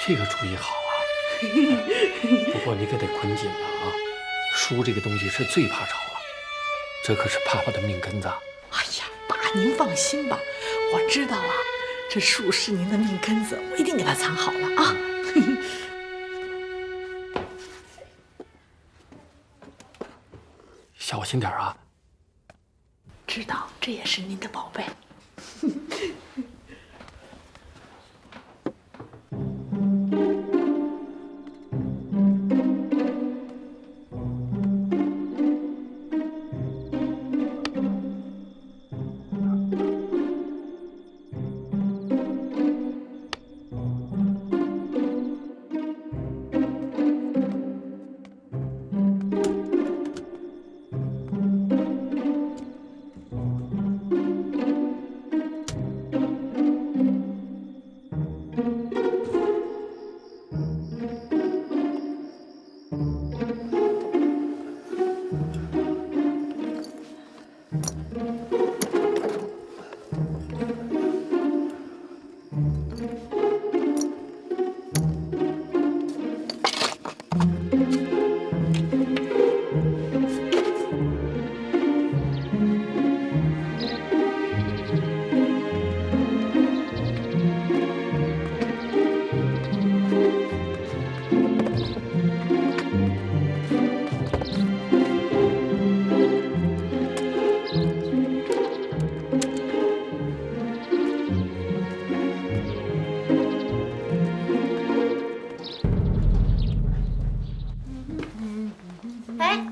这个主意好啊！不过你可得捆紧了啊！书这个东西是最怕潮了，这可是爸爸的命根子。哎呀，爸，您放心吧，我知道啊，这书是您的命根子，我一定给它藏好了啊。小心点啊！知道，这也是您的宝贝。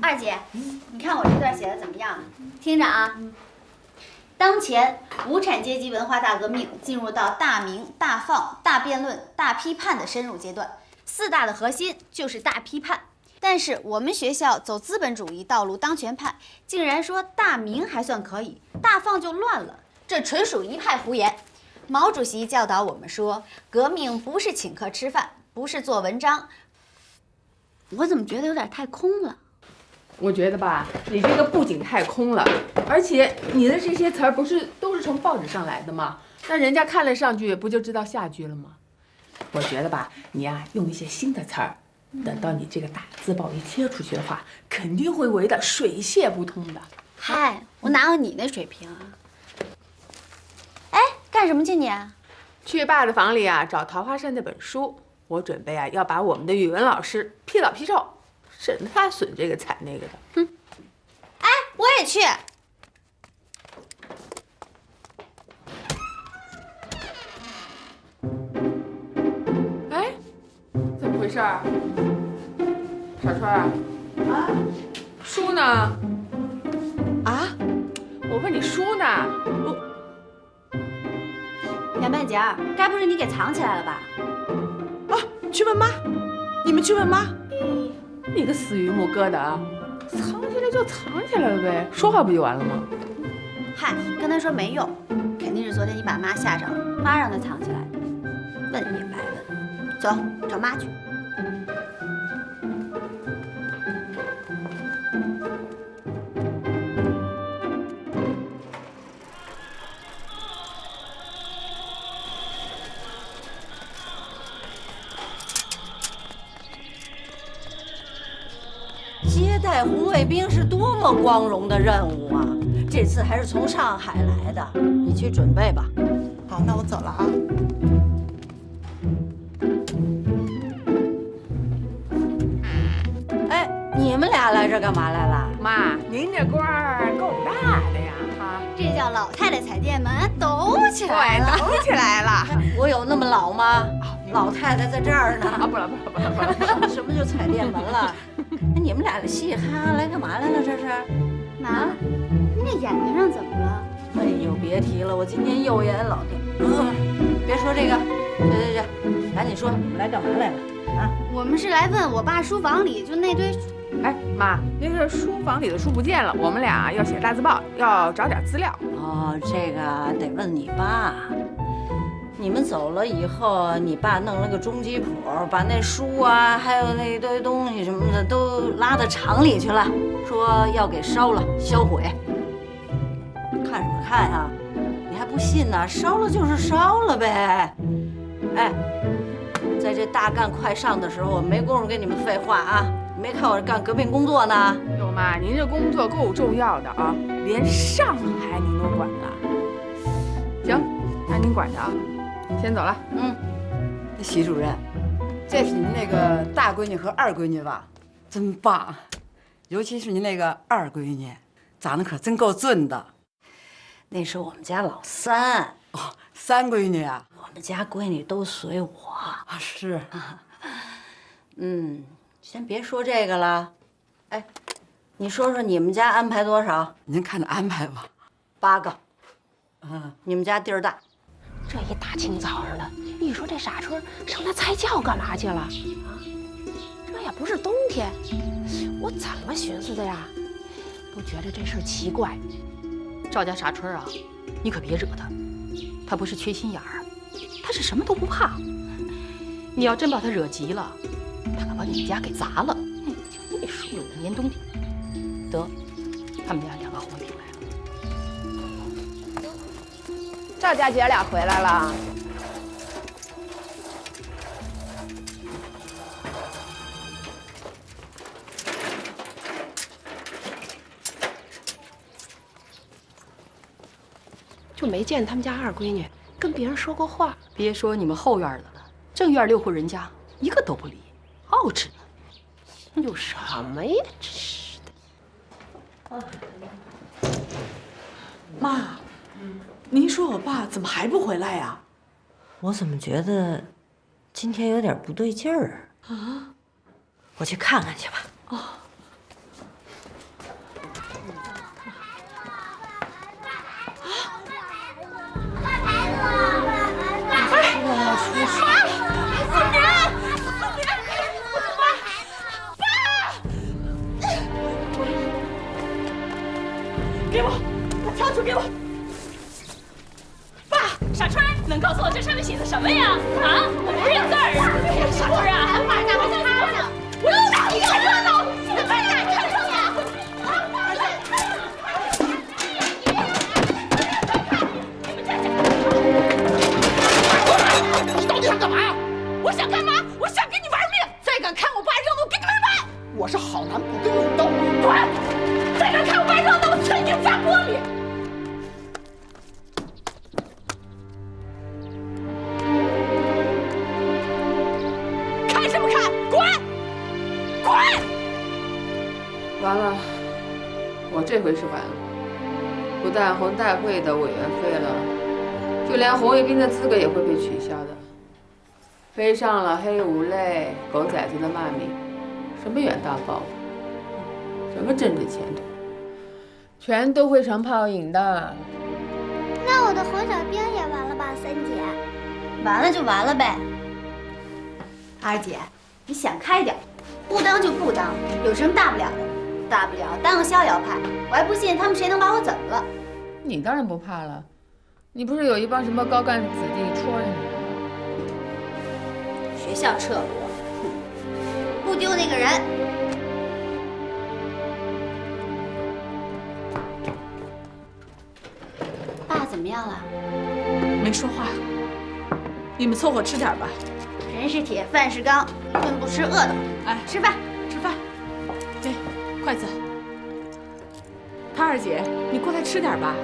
二姐，你看我这段写的怎么样？听着啊，当前无产阶级文化大革命进入到大明、大放、大辩论、大批判的深入阶段，4大的核心就是大批判。但是我们学校走资本主义道路当权派，竟然说大明还算可以，大放就乱了，这纯属一派胡言。毛主席教导我们说，革命不是请客吃饭，不是做文章。我怎么觉得有点太空了？我觉得吧，你这个不仅太空了，而且你的这些词儿不是都是从报纸上来的吗？那人家看了上句，不就知道下句了吗？我觉得吧，你呀用一些新的词儿，等到你这个大字报一贴出去的话，肯定会围得水泄不通的。嗨，我哪有你那水平啊？哎，干什么去你啊？去爸的房里啊找《桃花扇》那本书，我准备啊要把我们的语文老师批老批臭，审他损这个踩那个的。哼！哎，我也去。哎，怎么回事儿？小川啊？啊？书呢？啊？我问你书呢？杨半截儿，该不是你给藏起来了吧？啊，去问妈。你们去问妈。你个死榆木疙瘩啊！藏起来就藏起来了呗，说话不就完了吗？嗨，跟他说没用，肯定是昨天你把妈吓着了，妈让他藏起来。问也白问。走，找妈去。带红卫兵是多么光荣的任务啊！这次还是从上海来的，你去准备吧。好，那我走了啊。哎，你们俩来这干嘛来了？妈，您这官儿够大的呀！哈，这叫老太太踩电门，抖起来了，抖起来了。我有那么老吗？老太太在这儿呢。啊，不了。什么就踩电门了？那你们俩嘻哈哈来干嘛来了？这是？妈，你这眼睛上怎么了？哎呦，别提了，我今天右眼老天。别说这个，去，赶紧说，你们来干嘛来了？啊？我们是来问我爸书房里就那堆。哎，妈，那个书房里的书不见了，我们俩要写大字报，要找点资料。哦，这个得问你爸。你们走了以后，你爸弄了个中吉谱，把那书啊，还有那一堆东西什么的都拉到厂里去了，说要给烧了，销毁。看什么看呀？你还不信呢？烧了就是烧了呗。哎，在这大干快上的时候，我没工夫跟你们废话啊！你没看我干革命工作呢？哟妈，您这工作够重要的啊，连上海您都管了。行，那您管着啊。先走了。习主任，这是您那个大闺女和二闺女吧？真棒，尤其是您那个二闺女，长得可真够俊的。那是我们家老三。哦，三闺女啊？我们家闺女都随我。啊，是。先别说这个了。哎，你说说你们家安排多少？您看着安排吧。 8个。你们家地儿大。 这一大清早上的，你说这傻春上那菜窖干嘛去了？啊，这也不是冬天，我怎么寻思的呀？都觉得这事儿奇怪。赵家傻春啊，你可别惹他，他不是缺心眼儿，他是什么都不怕。你要真把他惹急了，他可把你们家给砸了。就你说有的年冬天，得，他们家2个红卫兵来了。 赵家姐俩回来了。就没见他们家二闺女跟别人说过话。别说你们后院的了，正院6户人家一个都不理，好吃呢。有什么呀？真是的。妈。 您说我爸怎么还不回来呀？我怎么觉得今天有点不对劲儿啊？我去看看去吧。哦。给我，把条子给我。 傻春，能告诉我这上面写的什么呀？啊，我不认字儿啊！傻春啊，晚上我他呢，我要打你个热闹！你们快点看上呀！你到底想干嘛呀？我想干嘛？我想跟你玩命！再敢看我爸热闹，我跟你们玩！我是好男，不跟你斗！滚！再敢看我爸热闹，我捶你们家玻璃！ 完了，我这回是完了。不但红大会的委员废了，就连红卫兵的资格也会被取消的。背上了黑五类、狗崽子的骂名，什么远大抱负，什么政治前途，全都会成泡影的。那我的红小兵也完了吧，三姐？完了就完了呗。二姐，你想开点，不当就不当，有什么大不了的？ 大不了当个逍遥派，我还不信他们谁能把我怎么了。你当然不怕了，你不是有一帮什么高干子弟戳着你吗？学校撤了我，不丢那个人。爸怎么样了？没说话。你们凑合吃点吧。人是铁，饭是钢，顿不吃饿得慌。哎，吃饭，吃饭。对。快筷子。她二姐，你过来吃点吧。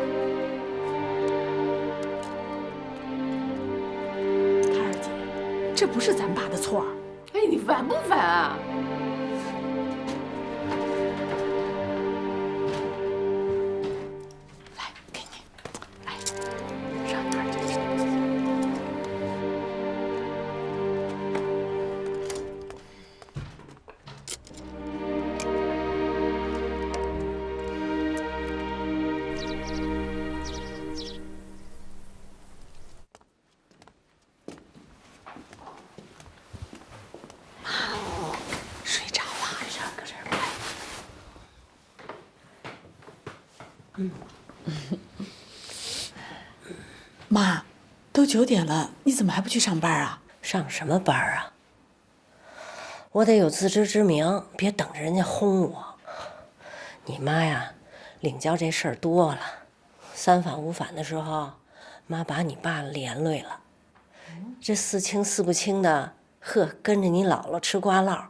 她二姐，这不是咱爸的错。哎，你烦不烦啊？来，给你，来，让你二姐吃东西。睡着了，搁这儿乖。妈，都9点了，你怎么还不去上班啊？上什么班啊？我得有自知之明，别等着人家轰我。你妈呀，领教这事儿多了，三反五反的时候，妈把你爸连累了。这四清四不清的，跟着你姥姥吃瓜烙。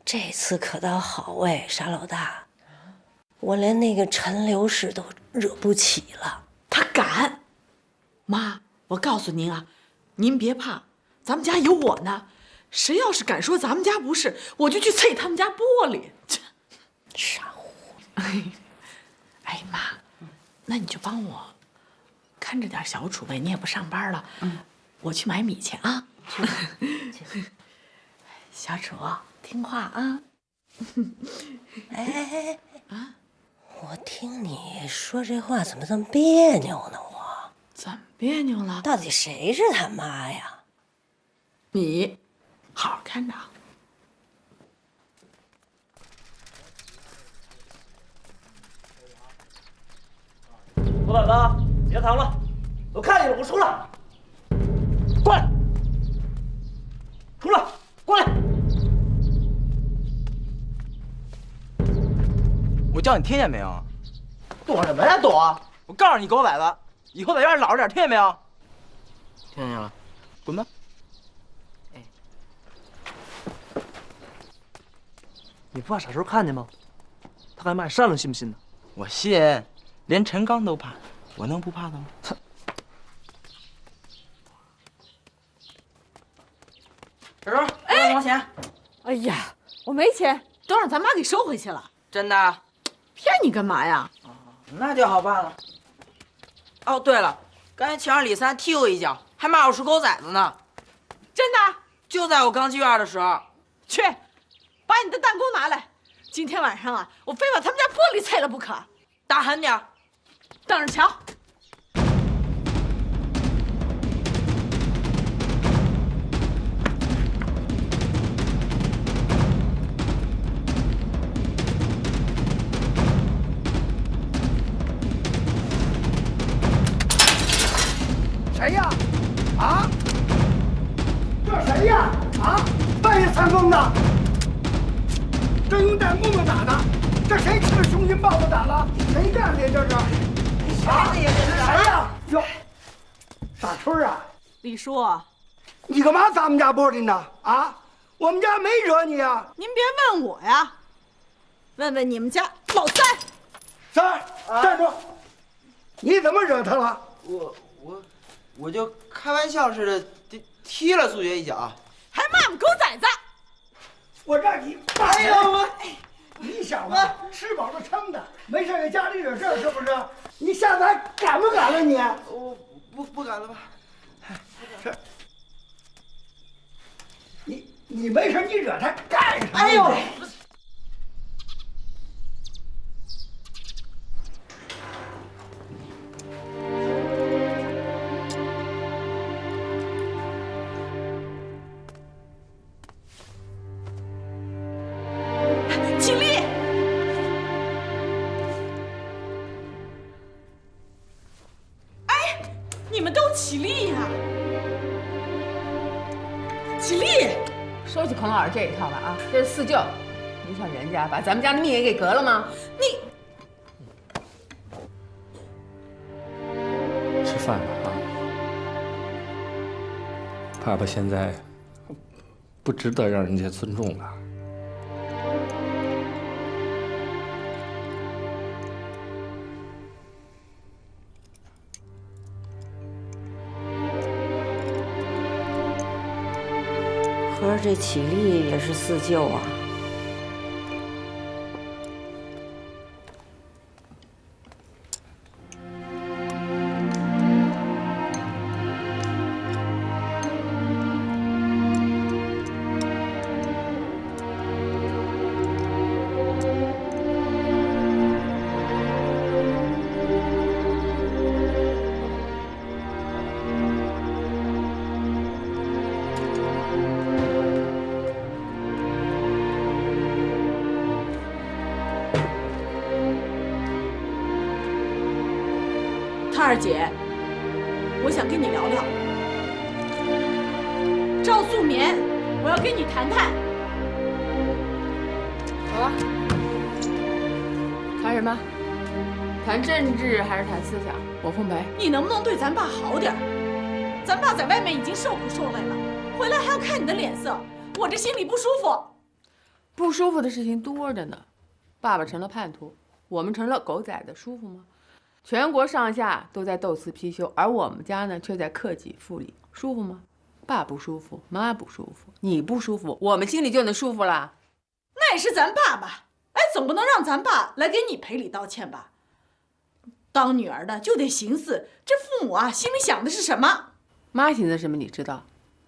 这次可倒好哎，傻老大，我连那个陈留氏都惹不起了。他敢！妈，我告诉您啊，您别怕，咱们家有我呢。谁要是敢说咱们家不是，我就去啐他们家玻璃。傻乎乎。哎妈，那你就帮我看着点小楚呗，你也不上班了，我去买米去啊。小楚，听话啊。哎啊！我听你说这话怎么这么别扭呢？我怎么别扭了？到底谁是他妈呀？你好好看着。老板子，别藏了，我看见了，我出来，过来，出来，过来。我叫你听见没有？躲什么呀躲？我告诉你狗崽子，以后在院里老实点，听见没有？听见了，滚吧。哎，你不怕傻叔看见吗？他还骂你善良，信不信呢？我信，连陈刚都怕，我能不怕他吗？小叔，哎，毛钱。哎呀，我没钱，都让咱妈给收回去了。真的？骗你干嘛呀？那就好办了。哦，对了，刚才墙上李三踢我一脚，还骂我是狗崽子呢。真的？就在我刚进院的时候。去，把你的弹弓拿来。今天晚上啊，我非把他们家玻璃碎了不可。大喊点，等着瞧。谁呀？啊？这谁呀？啊？半夜3更的，这用弹弓子打的，这谁吃了熊心豹子胆了？谁干的呀？这是？啊？谁呀？哟，大春啊！李叔，你干嘛砸我们家玻璃呢？啊？我们家没惹你啊！您别问我呀，问问你们家老三。三，站住！你怎么惹他了？我就开玩笑似的踢了苏雪一脚，还骂我们狗崽子！我让你，哎呦我，你小子吃饱了撑的，没事给家里惹事儿是不是？你下次还敢不敢了你？我不敢了吧？是，你没事你惹他干什么？哎呦！起立！哎，你们都起立呀！起立！说起孔老师这一套了啊，这是四舅，你瞧人家把咱们家的命也给革了吗？你吃饭吧啊！爸爸现在不值得让人家尊重了。可是这起立也是四旧啊。汤二姐，我想跟你聊聊。赵素棉，我要跟你谈谈。好啊，谈什么？谈政治还是谈思想？我奉陪。你能不能对咱爸好点儿？咱爸在外面已经受苦受累了，回来还要看你的脸色，我这心里不舒服。不舒服的事情多着呢。爸爸成了叛徒，我们成了狗崽子，舒服吗？全国上下都在斗私批修，而我们家呢却在克己复礼，舒服吗？爸不舒服，妈不舒服，你不舒服，我们心里就能舒服了。那也是咱爸爸，哎，总不能让咱爸来给你赔礼道歉吧？当女儿的就得寻思，这父母啊心里想的是什么？妈寻思什么你知道？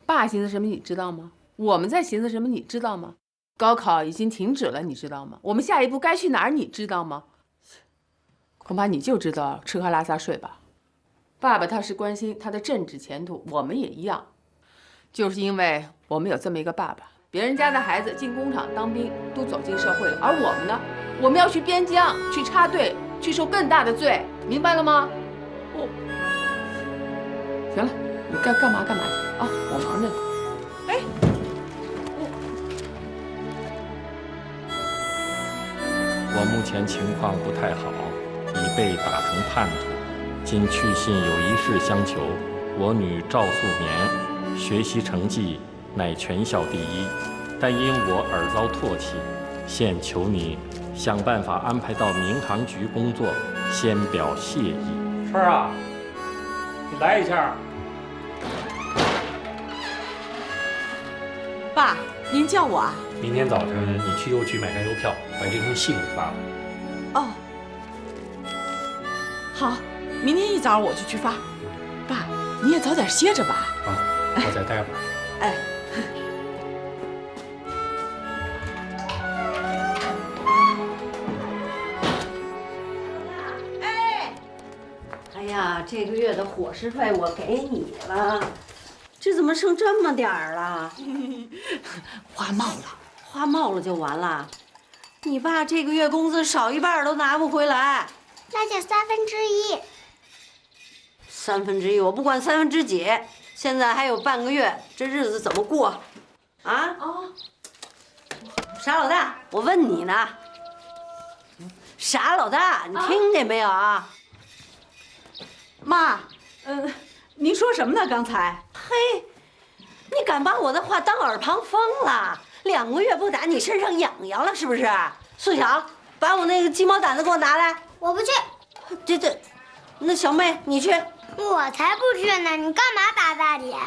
爸寻思什么你知道吗？我们在寻思什么你知道吗？高考已经停止了，你知道吗？我们下一步该去哪儿，你知道吗？恐怕你就知道吃喝拉撒睡吧。爸爸他是关心他的政治前途，我们也一样。就是因为我们有这么一个爸爸，别人家的孩子进工厂当兵都走进社会了，而我们呢，我们要去边疆去插队，去受更大的罪，明白了吗？行了，你该干嘛干嘛去啊，我忙着呢。哎，我目前情况不太好，已被打成叛徒。今去信有一事相求，我女赵素棉学习成绩乃全校第一，但因我而遭唾弃，现求你想办法安排到民航局工作，先表谢意。春儿啊，你来一下。爸，您叫我啊？明天早晨你去邮局买张邮票，把这封信给发了。哦，好，明天一早我就去发。爸，你也早点歇着吧。啊，我再待会儿。哎。哎呀，这个月的伙食费我给你了，这怎么剩这么点儿了？花冒了，花冒了就完了。你爸这个月工资少一半都拿不回来，那就1/3。1/3，我不管1/3几，现在还有半个月，这日子怎么过？啊？哦，傻老大，我问你呢。傻老大，你听见没有啊？妈，您说什么呢？刚才？嘿，你敢把我的话当耳旁风了？2个月不打，你身上痒痒了是不是？素晓，把我那个鸡毛掸子给我拿来。我不去。那小妹你去。我才不去呢！你干嘛打大脸？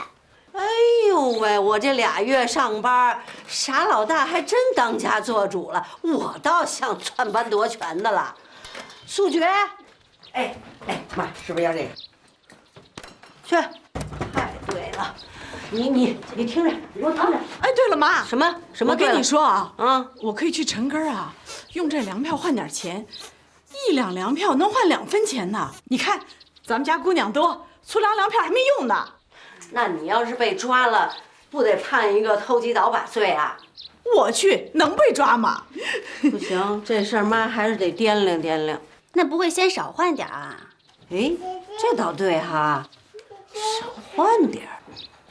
哎呦喂，我这2月上班，傻老大还真当家做主了，我倒像篡班夺权的了。素觉，哎，妈，是不是要这个？去。太对了，你听着，你给我听着。哎，对了，妈，什么？我跟你说啊，我可以去陈根啊，用这粮票换点钱，1两粮票能换2分钱呢。你看，咱们家姑娘多，粗粮粮票还没用呢。那你要是被抓了，不得判一个偷鸡倒把罪啊？我去，能被抓吗？不行，这事儿妈还是得掂量掂量。那不会先少换点啊？哎，这倒对哈，少换点儿。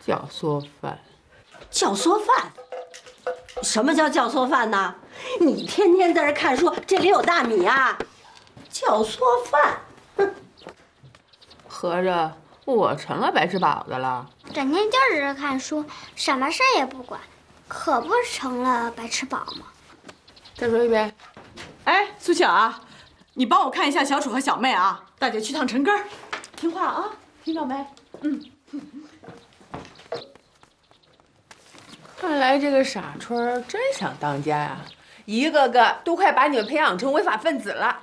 教唆犯，教唆犯？什么叫教唆犯呢？你天天在这看书，这里有大米啊！教唆犯，哼！合着我成了白吃饱的了？整天就知道看书，什么事也不管，可不是成了白吃饱吗？再说一遍。哎，苏晓啊，你帮我看一下小楚和小妹啊，大姐去趟陈根，听话啊，听到没？看看来这个傻春真想当家呀，一个个都快把你们培养成违法分子了。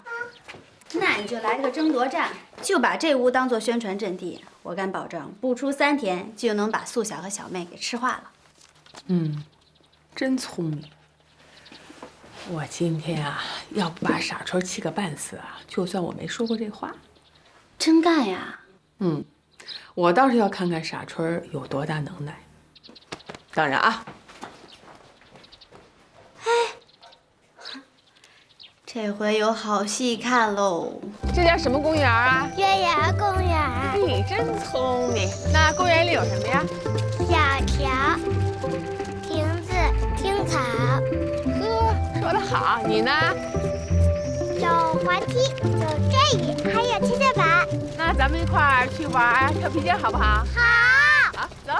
那你就来个争夺战，就把这屋当做宣传阵地。我敢保证，不出3天就能把素小和小妹给吃化了。真聪明。我今天啊，要不把傻春气个半死啊，就算我没说过这话。真干呀？我倒是要看看傻春有多大能耐。当然啊，这回有好戏看喽！这叫什么公园啊？月牙公园。你真聪明。那公园里有什么呀？小桥、亭子、青草。呵，说得好。你呢？有滑梯，有转椅，还有跷跷板。那咱们一块儿去玩跳皮筋好不好？好。好，走。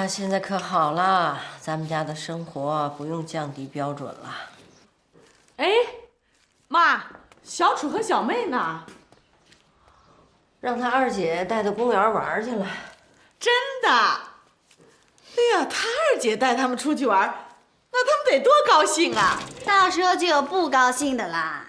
现在可好了，咱们家的生活不用降低标准了。哎，妈，小楚和小妹呢？让他二姐带到公园玩去了。真的？哎呀，他二姐带他们出去玩，那他们得多高兴啊！到时候就有不高兴的啦。